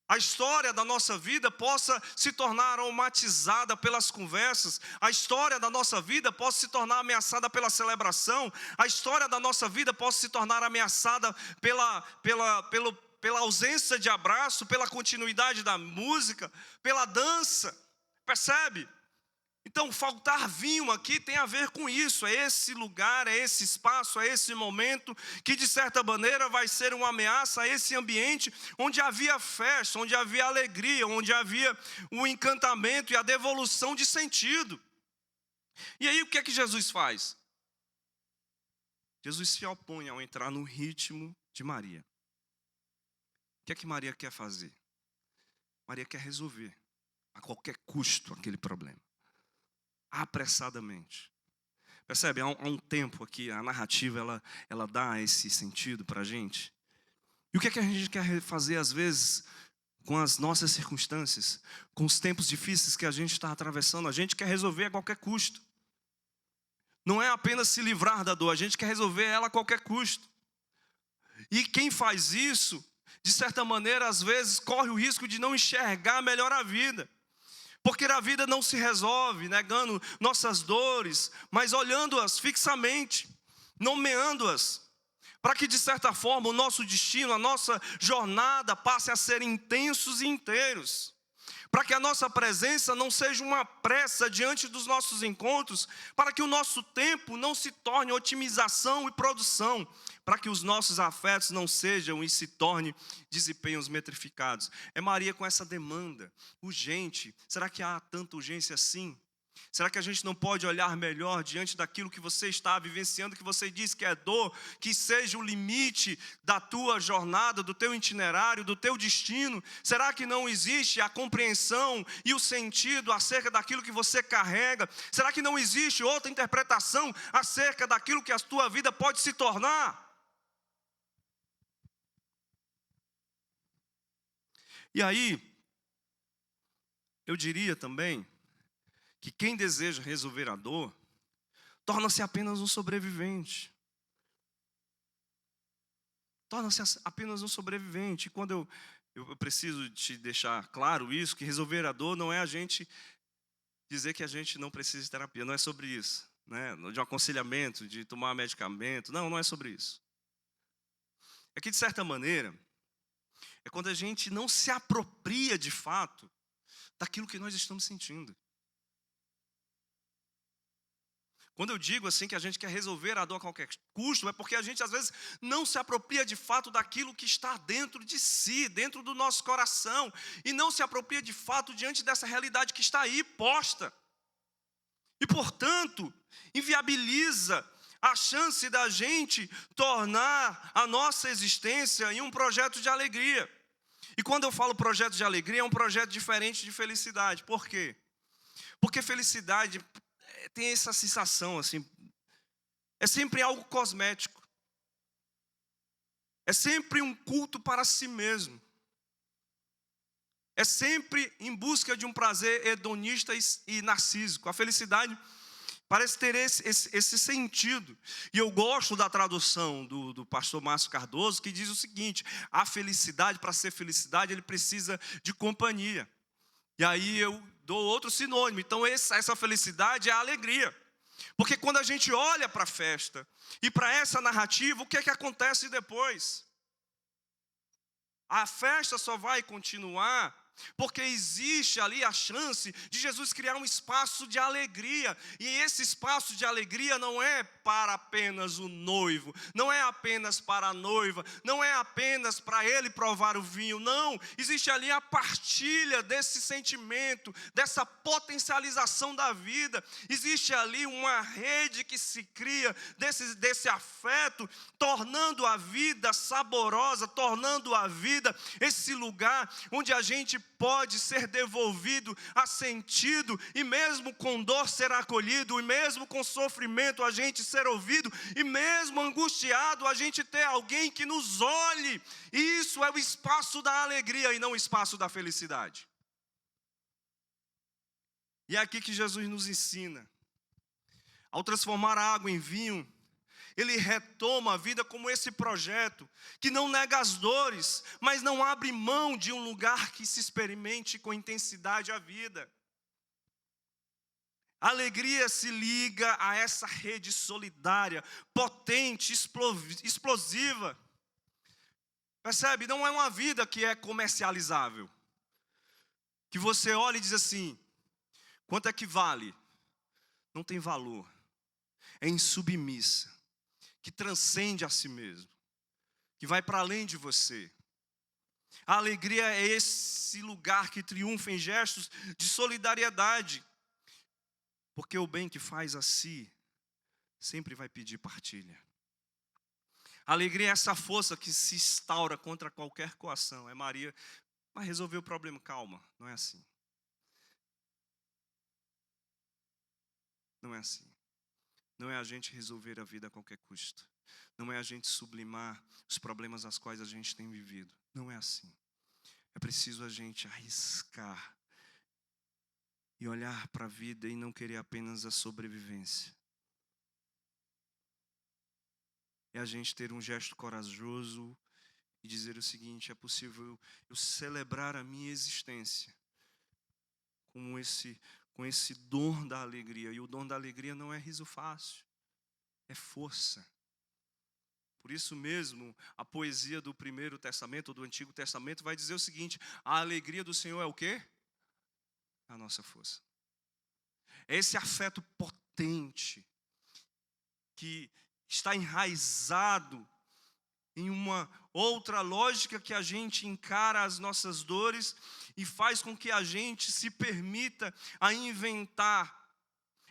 A história da nossa vida possa se tornar aromatizada pelas conversas. A história da nossa vida possa se tornar ameaçada pela celebração. A história da nossa vida possa se tornar ameaçada pela ausência de abraço, pela continuidade da música, pela dança. Percebe? Então, faltar vinho aqui tem a ver com isso. É esse lugar, é esse espaço, é esse momento que, de certa maneira, vai ser uma ameaça a esse ambiente onde havia festa, onde havia alegria, onde havia o encantamento e a devolução de sentido. E aí, o que é que Jesus faz? Jesus se opõe ao entrar no ritmo de Maria. O que é que Maria quer fazer? Maria quer resolver, a qualquer custo, aquele problema. Apressadamente. Percebe? Há um tempo aqui, a narrativa ela dá esse sentido para a gente. E o que é que a gente quer fazer às vezes com as nossas circunstâncias, com os tempos difíceis que a gente está atravessando? A gente quer resolver a qualquer custo. não é apenas se livrar da dor, a gente quer resolver ela a qualquer custo. E quem faz isso, de certa maneira, às vezes, corre o risco de não enxergar melhor a vida. Porque a vida não se resolve negando nossas dores, mas olhando-as fixamente, nomeando-as, para que, de certa forma, o nosso destino, a nossa jornada passe a ser intensos e inteiros. Para que a nossa presença não seja uma pressa diante dos nossos encontros, para que o nosso tempo não se torne otimização e produção, para que os nossos afetos não sejam e se tornem desempenhos metrificados. É Maria com essa demanda urgente. Será que há tanta urgência assim? Será que a gente não pode olhar melhor diante daquilo que você está vivenciando, que você diz que é dor, que seja o limite da tua jornada, do teu itinerário, do teu destino? Será que não existe a compreensão e o sentido acerca daquilo que você carrega? Será que não existe outra interpretação acerca daquilo que a tua vida pode se tornar? E aí, eu diria também que quem deseja resolver a dor, torna-se apenas um sobrevivente. Torna-se apenas um sobrevivente. E quando eu preciso te deixar claro isso, que resolver a dor não é a gente dizer que a gente não precisa de terapia, não é sobre isso, né? De um aconselhamento, de tomar medicamento, não é sobre isso. É que, de certa maneira, é quando a gente não se apropria de fato daquilo que nós estamos sentindo. Quando eu digo assim que a gente quer resolver a dor a qualquer custo, é porque a gente às vezes não se apropria de fato daquilo que está dentro de si, dentro do nosso coração, e não se apropria de fato diante dessa realidade que está aí posta. E portanto, inviabiliza a chance da gente tornar a nossa existência em um projeto de alegria. E quando eu falo projeto de alegria, é um projeto diferente de felicidade. Por quê? Porque felicidade tem essa sensação assim, é sempre algo cosmético, é sempre um culto para si mesmo, é sempre em busca de um prazer hedonista e narcísico. A felicidade parece ter esse sentido. E eu gosto da tradução do pastor Márcio Cardoso, que diz o seguinte: a felicidade, para ser felicidade, ele precisa de companhia. E aí eu dou outro sinônimo. Então essa felicidade é a alegria. Porque quando a gente olha para a festa e para essa narrativa, o que é que acontece depois? A festa só vai continuar porque existe ali a chance de Jesus criar um espaço de alegria. E esse espaço de alegria não é para apenas o noivo, não é apenas para a noiva, não é apenas para ele provar o vinho, não. Existe ali a partilha desse sentimento, dessa potencialização da vida. Existe ali uma rede que se cria desse afeto, tornando a vida saborosa, tornando a vida esse lugar onde a gente pode ser devolvido a sentido, e mesmo com dor ser acolhido, e mesmo com sofrimento a gente ser ouvido, e mesmo angustiado a gente ter alguém que nos olhe. Isso é o espaço da alegria e não o espaço da felicidade. E é aqui que Jesus nos ensina. Ao transformar a água em vinho, ele retoma a vida como esse projeto que não nega as dores, mas não abre mão de um lugar que se experimente com intensidade a vida. A alegria se liga a essa rede solidária, potente, explosiva. Percebe? Não é uma vida que é comercializável. Que você olha e diz assim: quanto é que vale? Não tem valor. É insubmissa, que transcende a si mesmo, que vai para além de você. A alegria é esse lugar que triunfa em gestos de solidariedade, porque o bem que faz a si sempre vai pedir partilha. A alegria é essa força que se instaura contra qualquer coação. É Maria, vai resolver o problema. Calma, não é assim. Não é assim. Não é a gente resolver a vida a qualquer custo. Não é a gente sublimar os problemas aos quais a gente tem vivido. Não é assim. É preciso a gente arriscar e olhar para a vida e não querer apenas a sobrevivência, é a gente ter um gesto corajoso e dizer o seguinte: é possível eu celebrar a minha existência com esse dom da alegria. E o dom da alegria não é riso fácil, é força. Por isso mesmo, a poesia do Primeiro Testamento, ou do Antigo Testamento, vai dizer o seguinte: a alegria do Senhor é o quê? A nossa força. É esse afeto potente que está enraizado em uma outra lógica que a gente encara as nossas dores e faz com que a gente se permita a inventar,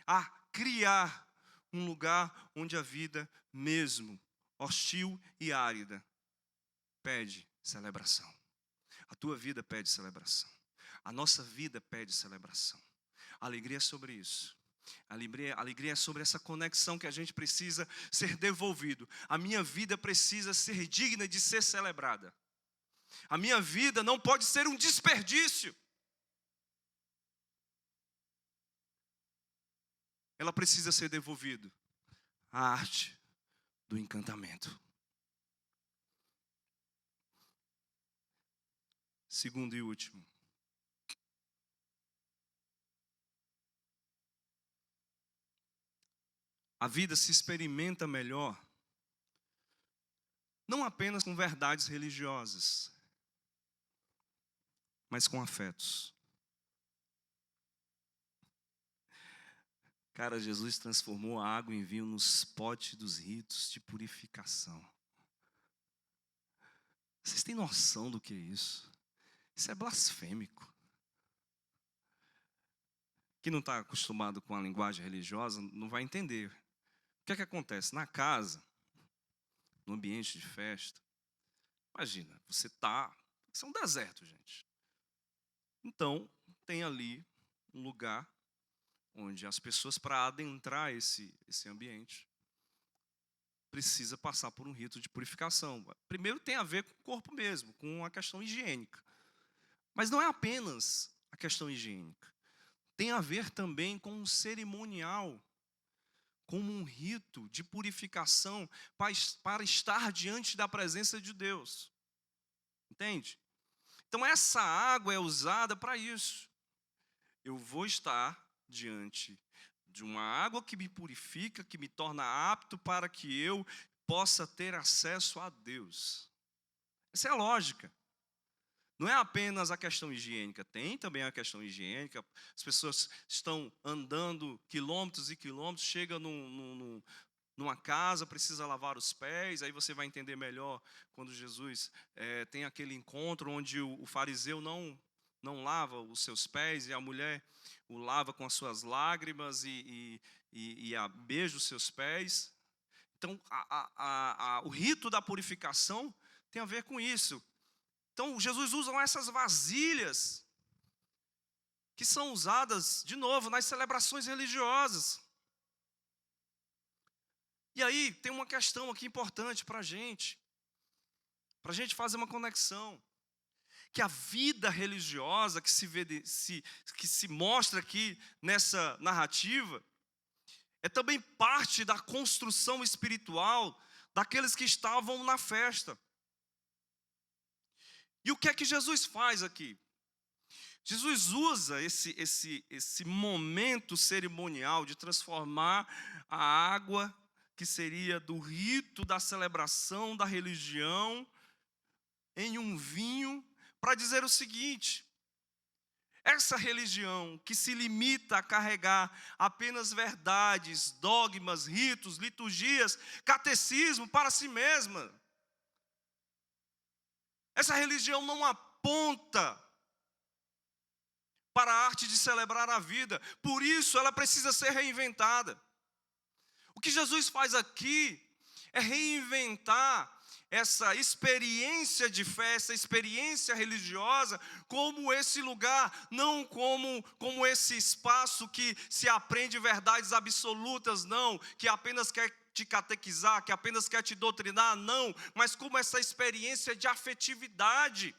a criar um lugar onde a vida mesmo hostil e árida pede celebração. A tua vida pede celebração. A nossa vida pede celebração. A alegria é sobre isso. A alegria é sobre essa conexão que a gente precisa ser devolvido. A minha vida precisa ser digna de ser celebrada. A minha vida não pode ser um desperdício. Ela precisa ser devolvida. A arte do encantamento. Segundo e último. A vida se experimenta melhor não apenas com verdades religiosas, mas com afetos. Cara, Jesus transformou a água em vinho nos potes dos ritos de purificação. Vocês têm noção do que é isso? Isso é blasfêmico. Quem não está acostumado com a linguagem religiosa não vai entender. O que é que acontece? Na casa, no ambiente de festa, imagina, isso é um deserto, gente. Então, tem ali um lugar onde as pessoas, para adentrar esse ambiente, precisa passar por um rito de purificação. Primeiro tem a ver com o corpo mesmo, com a questão higiênica. Mas não é apenas a questão higiênica. Tem a ver também com um cerimonial, como um rito de purificação para estar diante da presença de Deus. Entende? Então essa água é usada para isso. Eu vou estar diante de uma água que me purifica, que me torna apto para que eu possa ter acesso a Deus. Essa é a lógica. Não é apenas a questão higiênica, tem também a questão higiênica. As pessoas estão andando quilômetros e quilômetros, chega numa casa, precisa lavar os pés. Aí você vai entender melhor quando Jesus tem aquele encontro onde o fariseu não lava os seus pés e a mulher o lava com as suas lágrimas e beija os seus pés. Então, o rito da purificação tem a ver com isso. Então, Jesus usa essas vasilhas que são usadas, de novo, nas celebrações religiosas. E aí, tem uma questão aqui importante para a gente fazer uma conexão. Que a vida religiosa que se mostra aqui nessa narrativa é também parte da construção espiritual daqueles que estavam na festa. E o que é que Jesus faz aqui? Jesus usa esse momento cerimonial de transformar a água, que seria do rito da celebração da religião, em um vinho, para dizer o seguinte: essa religião que se limita a carregar apenas verdades, dogmas, ritos, liturgias, catecismo para si mesma, essa religião não aponta para a arte de celebrar a vida. Por isso ela precisa ser reinventada. O que Jesus faz aqui é reinventar essa experiência de fé, essa experiência religiosa, como esse lugar, não como esse espaço que se aprende verdades absolutas, não, que apenas quer te catequizar, que apenas quer te doutrinar, não, mas como essa experiência de afetividade.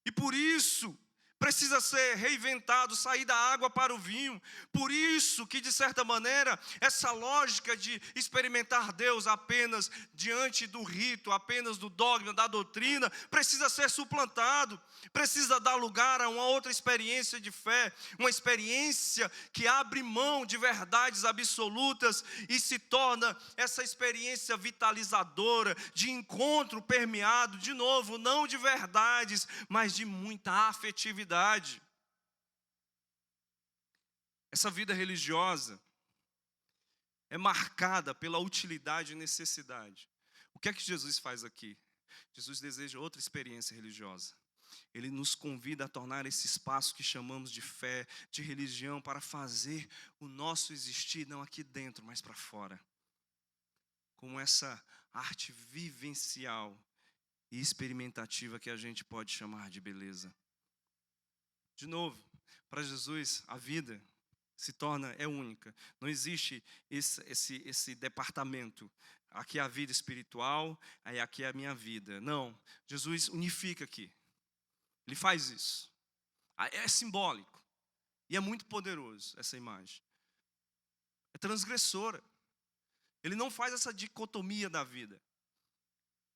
E por isso, precisa ser reinventado, sair da água para o vinho. Por isso que, de certa maneira, essa lógica de experimentar Deus apenas diante do rito, apenas do dogma, da doutrina, precisa ser suplantado, precisa dar lugar a uma outra experiência de fé, uma experiência que abre mão de verdades absolutas e se torna essa experiência vitalizadora, de encontro permeado, de novo, não de verdades, mas de muita afetividade. Essa vida religiosa é marcada pela utilidade e necessidade. O que é que Jesus faz aqui? Jesus deseja outra experiência religiosa. Ele nos convida a tornar esse espaço que chamamos de fé, de religião, para fazer o nosso existir, não aqui dentro, mas para fora. Como essa arte vivencial e experimentativa que a gente pode chamar de beleza. De novo, para Jesus, a vida é única. Não existe esse departamento. Aqui é a vida espiritual, aí aqui é a minha vida. Não, Jesus unifica aqui. Ele faz isso. É simbólico. E é muito poderoso essa imagem. É transgressora. Ele não faz essa dicotomia da vida.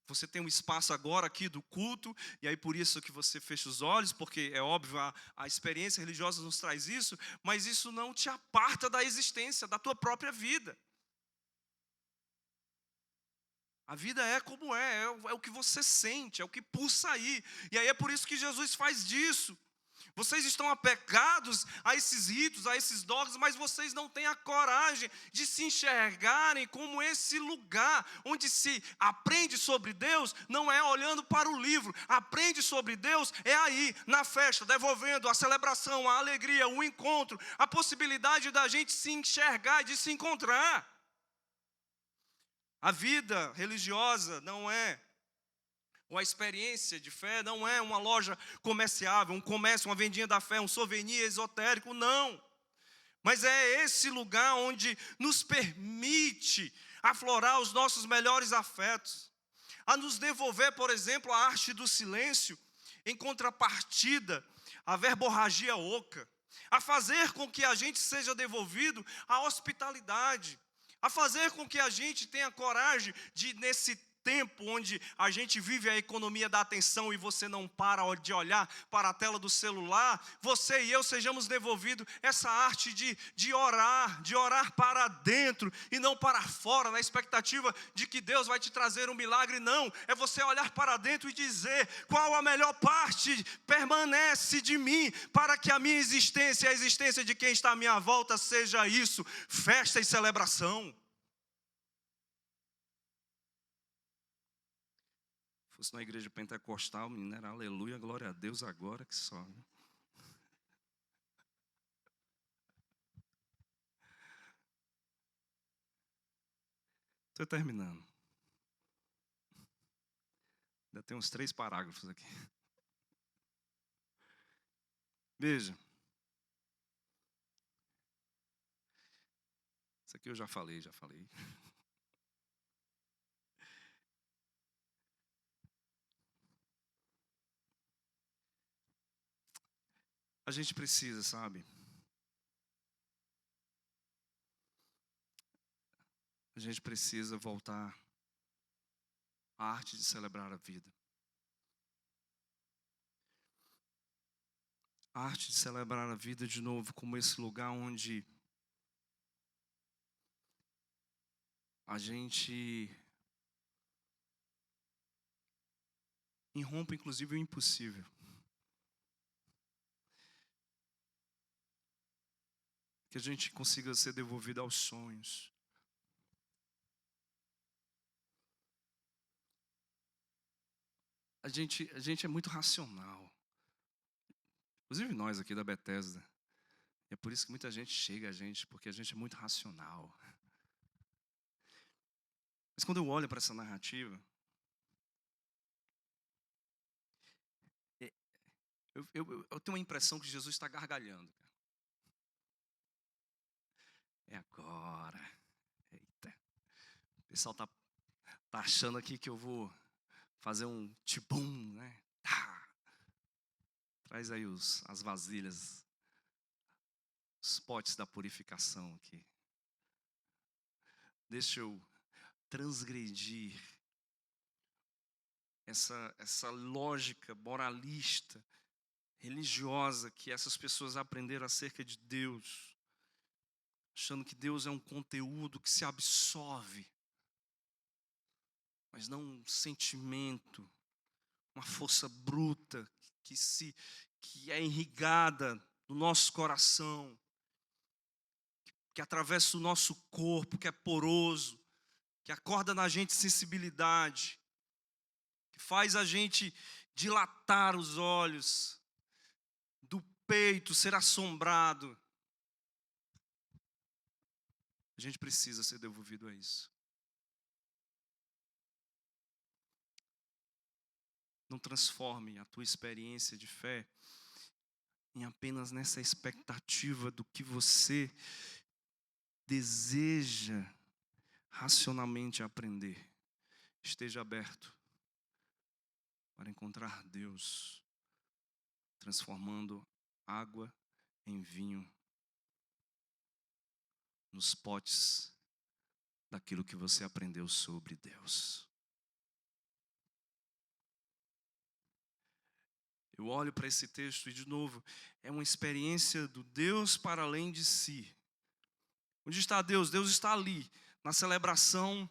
Você tem um espaço agora aqui do culto, e aí por isso que você fecha os olhos, porque é óbvio, a experiência religiosa nos traz isso, mas isso não te aparta da existência, da tua própria vida. A vida é como é o que você sente, é o que pulsa aí. E aí é por isso que Jesus faz disso. Vocês estão apegados a esses ritos, a esses dogmas, mas vocês não têm a coragem de se enxergarem como esse lugar onde se aprende sobre Deus, não é olhando para o livro. Aprende sobre Deus é aí, na festa, devolvendo a celebração, a alegria, o encontro, a possibilidade da gente se enxergar e de se encontrar. A vida religiosa não é, ou a experiência de fé não é uma loja comerciável, um comércio, uma vendinha da fé, um souvenir esotérico, não. Mas é esse lugar onde nos permite aflorar os nossos melhores afetos, a nos devolver, por exemplo, a arte do silêncio, em contrapartida à verborragia oca, a fazer com que a gente seja devolvido à hospitalidade, a fazer com que a gente tenha coragem de, nesse tempo onde a gente vive a economia da atenção e você não para de olhar para a tela do celular, você e eu sejamos devolvidos essa arte de orar para dentro e não para fora, na expectativa de que Deus vai te trazer um milagre. Não, é você olhar para dentro e dizer qual a melhor parte permanece de mim, para que a minha existência e a existência de quem está à minha volta seja isso, festa e celebração. Se fosse na igreja pentecostal, menino, era aleluia, glória a Deus agora que só. Né? Estou terminando. Ainda tem uns 3 parágrafos aqui. Veja. Isso aqui eu já falei. A gente precisa, sabe? A gente precisa voltar à arte de celebrar a vida. A arte de celebrar a vida de novo como esse lugar onde a gente irrompe inclusive o impossível. Que a gente consiga ser devolvido aos sonhos. A gente é muito racional. Inclusive nós aqui da Bethesda. É por isso que muita gente chega a gente, porque a gente é muito racional. Mas quando eu olho para essa narrativa, eu tenho uma impressão que Jesus está gargalhando. É agora. Eita. O pessoal tá achando aqui que eu vou fazer um tibum, né? Traz aí as vasilhas, os potes da purificação aqui. Deixa eu transgredir essa lógica moralista, religiosa que essas pessoas aprenderam acerca de Deus, achando que Deus é um conteúdo que se absorve, mas não um sentimento, uma força bruta que é irrigada no nosso coração, que atravessa o nosso corpo, que é poroso, que acorda na gente sensibilidade, que faz a gente dilatar os olhos, do peito ser assombrado. A gente precisa ser devolvido a isso. Não transforme a tua experiência de fé em apenas nessa expectativa do que você deseja racionalmente aprender. Esteja aberto para encontrar Deus transformando água em vinho nos potes daquilo que você aprendeu sobre Deus. Eu olho para esse texto e, de novo, é uma experiência do Deus para além de si. Onde está Deus? Deus está ali, na celebração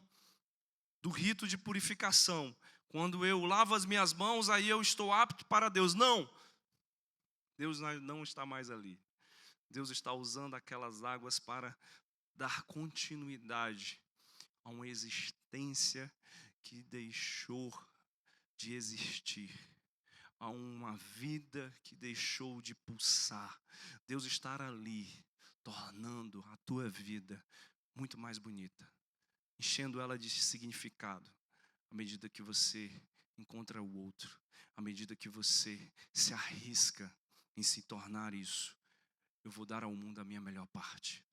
do rito de purificação. Quando eu lavo as minhas mãos, aí eu estou apto para Deus. Não! Deus não está mais ali. Deus está usando aquelas águas para dar continuidade a uma existência que deixou de existir, a uma vida que deixou de pulsar. Deus está ali, tornando a tua vida muito mais bonita, enchendo ela de significado, à medida que você encontra o outro, à medida que você se arrisca em se tornar isso. Eu vou dar ao mundo a minha melhor parte.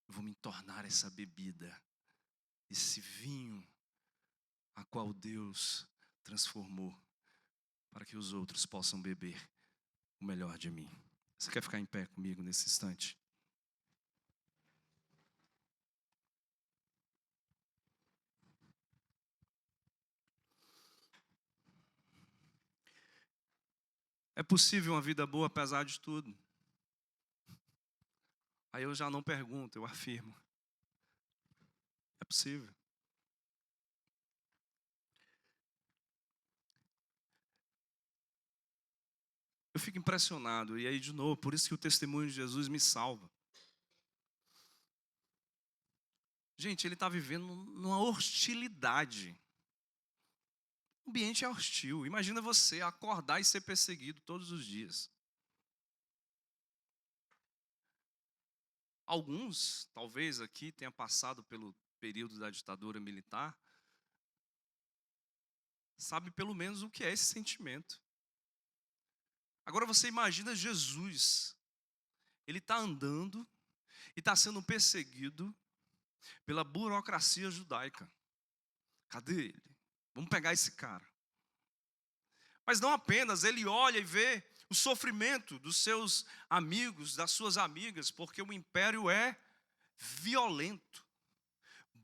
Eu vou me tornar essa bebida, esse vinho a qual Deus transformou para que os outros possam beber o melhor de mim. Você quer ficar em pé comigo nesse instante? É possível uma vida boa apesar de tudo? Aí eu já não pergunto, eu afirmo. É possível. Eu fico impressionado, e aí de novo, por isso que o testemunho de Jesus me salva. Gente, ele está vivendo numa hostilidade. O ambiente é hostil. Imagina você acordar e ser perseguido todos os dias. Alguns, talvez aqui, tenham passado pelo período da ditadura militar, sabe pelo menos o que é esse sentimento. Agora você imagina Jesus. Ele está andando e está sendo perseguido pela burocracia judaica. Cadê ele? Vamos pegar esse cara. Mas não apenas, ele olha e vê o sofrimento dos seus amigos, das suas amigas, porque o império é violento,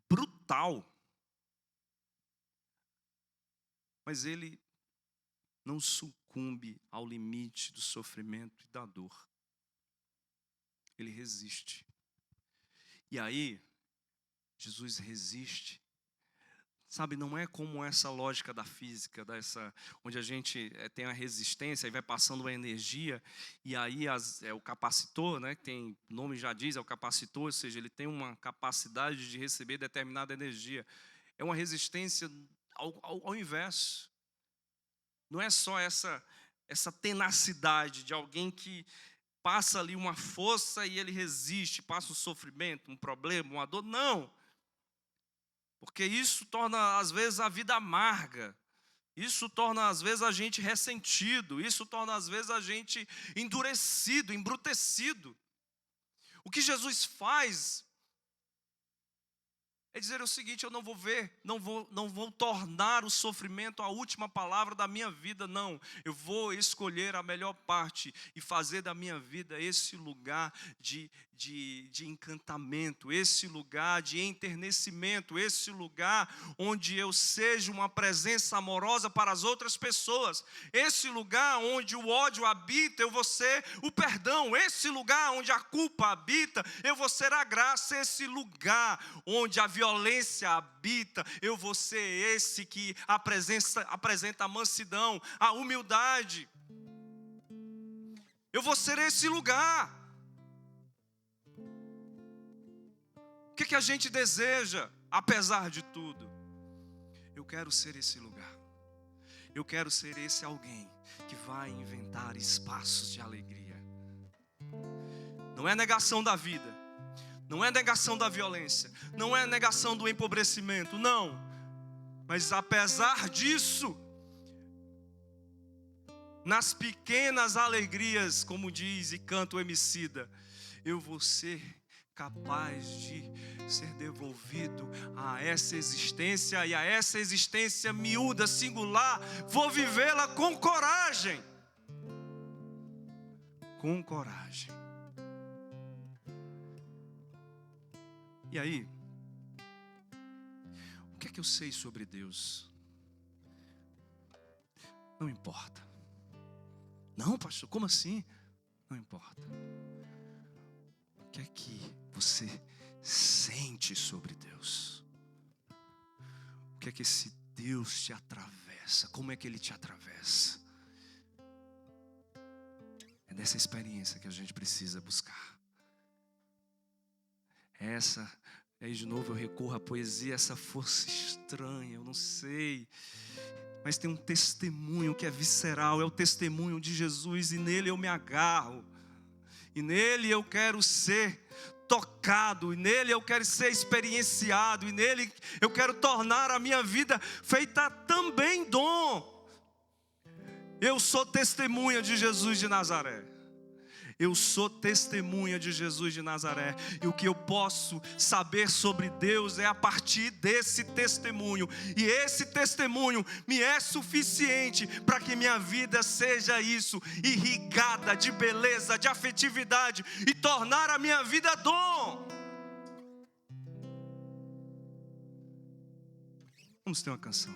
brutal. Mas ele não sucumbe ao limite do sofrimento e da dor. Ele resiste. E aí, Jesus resiste. Sabe, não é como essa lógica da física, onde a gente tem a resistência e vai passando a energia, e aí é o capacitor, né, que tem, o nome já diz, é o capacitor, ou seja, ele tem uma capacidade de receber determinada energia. É uma resistência ao inverso. Não é só essa tenacidade de alguém que passa ali uma força e ele resiste, passa um sofrimento, um problema, uma dor. Não! Porque isso torna, às vezes, a vida amarga. Isso torna, às vezes, a gente ressentido. Isso torna, às vezes, a gente endurecido, embrutecido. O que Jesus faz, É dizer o seguinte: eu não vou ver, não vou tornar o sofrimento a última palavra da minha vida, não. Eu vou escolher a melhor parte e fazer da minha vida esse lugar de encantamento, esse lugar de enternecimento, esse lugar onde eu seja uma presença amorosa para as outras pessoas, esse lugar onde o ódio habita, eu vou ser o perdão, esse lugar onde a culpa habita, eu vou ser a graça, esse lugar onde a violência habita, eu vou ser esse que apresenta a mansidão, a humildade, eu vou ser esse lugar. O que a gente deseja, apesar de tudo? Eu quero ser esse lugar. Eu quero ser esse alguém que vai inventar espaços de alegria. Não é negação da vida, não é negação da violência, não é negação do empobrecimento, não. Mas apesar disso, nas pequenas alegrias, como diz e canta o Emicida, eu vou ser capaz de ser devolvido a essa existência, e a essa existência miúda, singular, vou vivê-la com coragem. Com coragem. E aí, o que é que eu sei sobre Deus? Não importa. Não, pastor, como assim? Não importa. O que é que você sente sobre Deus? O que é que esse Deus te atravessa? Como é que Ele te atravessa? É dessa experiência que a gente precisa buscar. Aí de novo eu recorro à poesia, essa força estranha, eu não sei. Mas tem um testemunho que é visceral, é o testemunho de Jesus, e nele eu me agarro. E nele eu quero ser tocado, e nele eu quero ser experienciado, e nele eu quero tornar a minha vida feita também dom. Eu sou testemunha de Jesus de Nazaré. Eu sou testemunha de Jesus de Nazaré. E o que eu posso saber sobre Deus é a partir desse testemunho. E esse testemunho me é suficiente para que minha vida seja isso, irrigada de beleza, de afetividade, e tornar a minha vida dom. Vamos ter uma canção.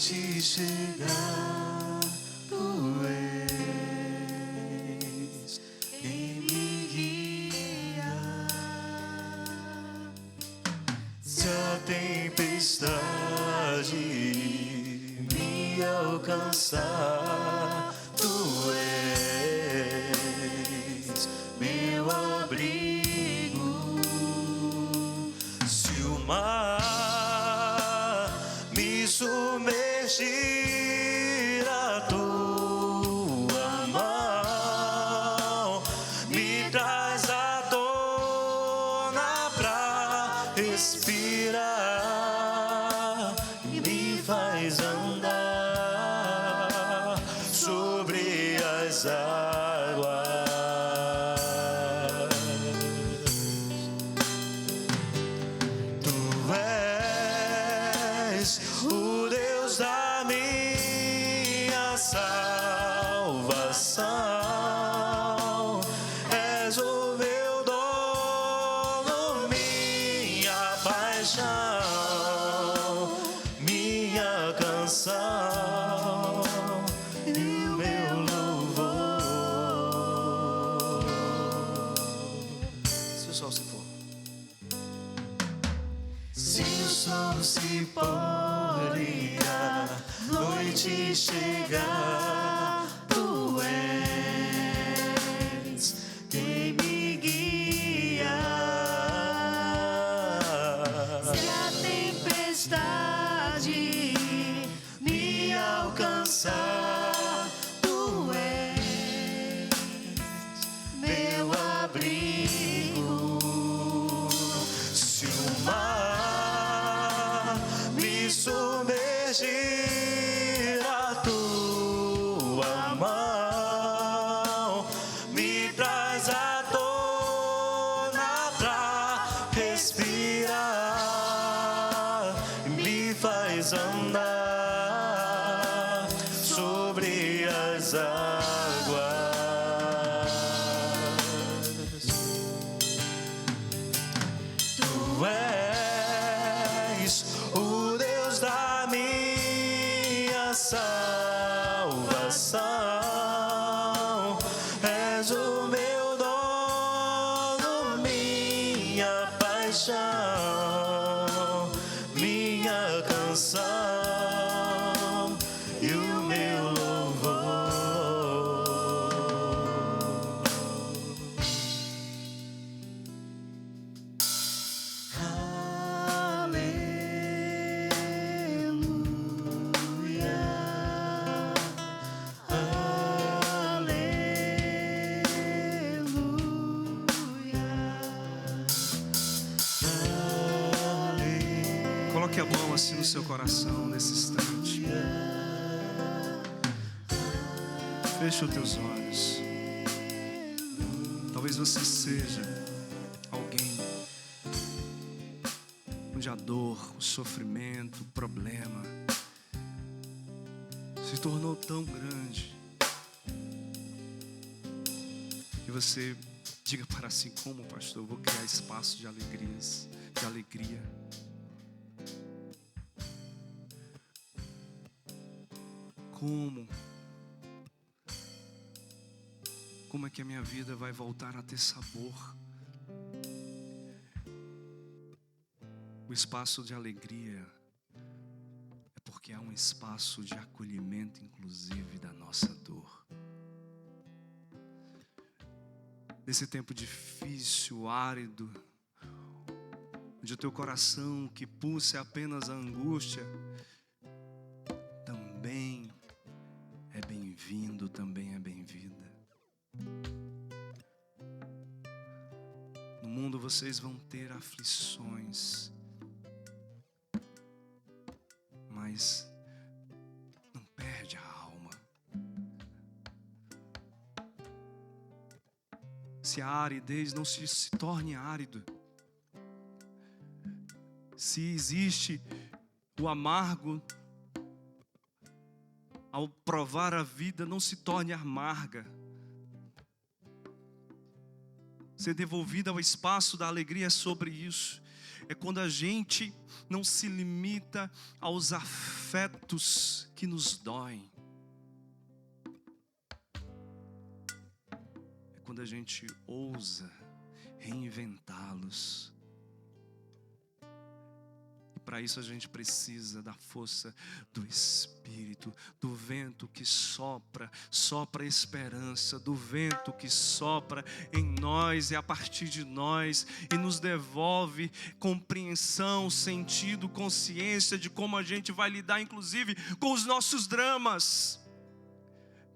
Te chegar, tu és quem me guia. Se a tempestade me alcançar, tu és meu abrigo. Se o mar me submergir, a tua mão me traz à tona pra respirar e me faz andar sobre as águas. Tu és o Deus da minha salvação, és o meu dono, minha paixão, minha canção e o meu louvor. Se o sol se for, se o sol se pôr e a noite chegar, tu és quem me guia. Se a tempestade me alcançar, tu és meu abrigo. Se o mar emergir a tua mão, me traz à tona pra respirar, me faz andar sobre as águas. Tu és o Deus da minha salvação, és o meu dono, minha paixão, minha canção e o meu louvor. Coloque a mão assim no seu coração nesse instante. Feche os teus olhos. Talvez você seja alguém onde a dor, o sofrimento, o problema se tornou tão grande que você diga para si: como, pastor, eu vou criar espaço de alegrias, de alegria. Como é que a minha vida vai voltar a ter sabor? O espaço de alegria é porque há um espaço de acolhimento, inclusive, da nossa dor. Nesse tempo difícil, árido, onde o teu coração que pulsa é apenas a angústia, também é bem-vindo, também é bem-vinda. No mundo vocês vão ter aflições, mas não perde a alma. Se a aridez não se torne árido, se existe o amargo, ao provar a vida, não se torne amarga. Ser devolvida ao espaço da alegria é sobre isso. É quando a gente não se limita aos afetos que nos doem. É quando a gente ousa reinventá-los. Para isso a gente precisa da força do Espírito, do vento que sopra esperança, do vento que sopra em nós e a partir de nós e nos devolve compreensão, sentido, consciência de como a gente vai lidar, inclusive, com os nossos dramas.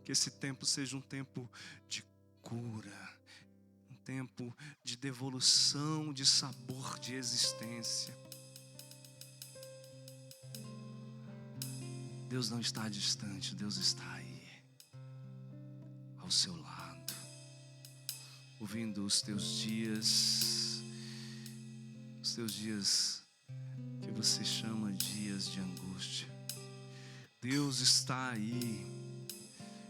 Que esse tempo seja um tempo de cura, um tempo de devolução de sabor de existência. Deus não está distante, Deus está aí, ao seu lado, ouvindo os teus dias que você chama dias de angústia. Deus está aí,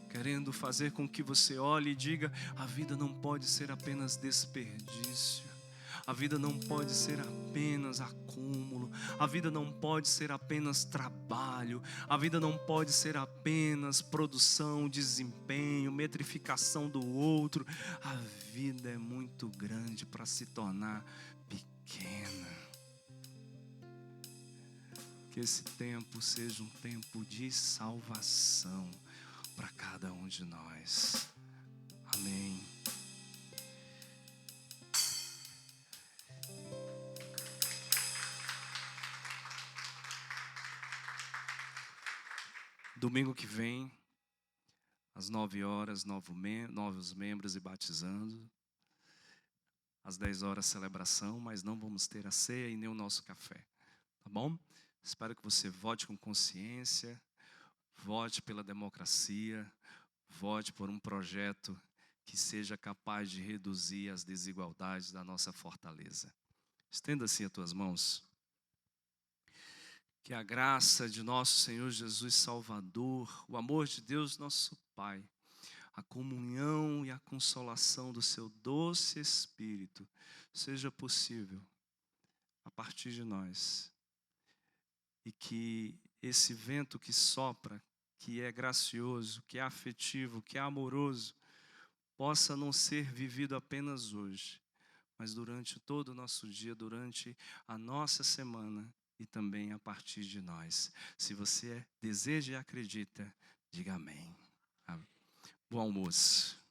querendo fazer com que você olhe e diga: a vida não pode ser apenas desperdício. A vida não pode ser apenas acúmulo. A vida não pode ser apenas trabalho. A vida não pode ser apenas produção, desempenho, metrificação do outro. A vida é muito grande para se tornar pequena. Que esse tempo seja um tempo de salvação para cada um de nós. Amém. Domingo que vem, às 9 horas, novos membros e batizando. Às 10 horas, celebração, mas não vamos ter a ceia e nem o nosso café. Tá bom? Espero que você vote com consciência, vote pela democracia, vote por um projeto que seja capaz de reduzir as desigualdades da nossa fortaleza. Estenda assim as tuas mãos. Que a graça de nosso Senhor Jesus Salvador, o amor de Deus nosso Pai, a comunhão e a consolação do seu doce Espírito seja possível a partir de nós. E que esse vento que sopra, que é gracioso, que é afetivo, que é amoroso, possa não ser vivido apenas hoje, mas durante todo o nosso dia, durante a nossa semana e também a partir de nós. Se você deseja e acredita, diga amém. Bom almoço.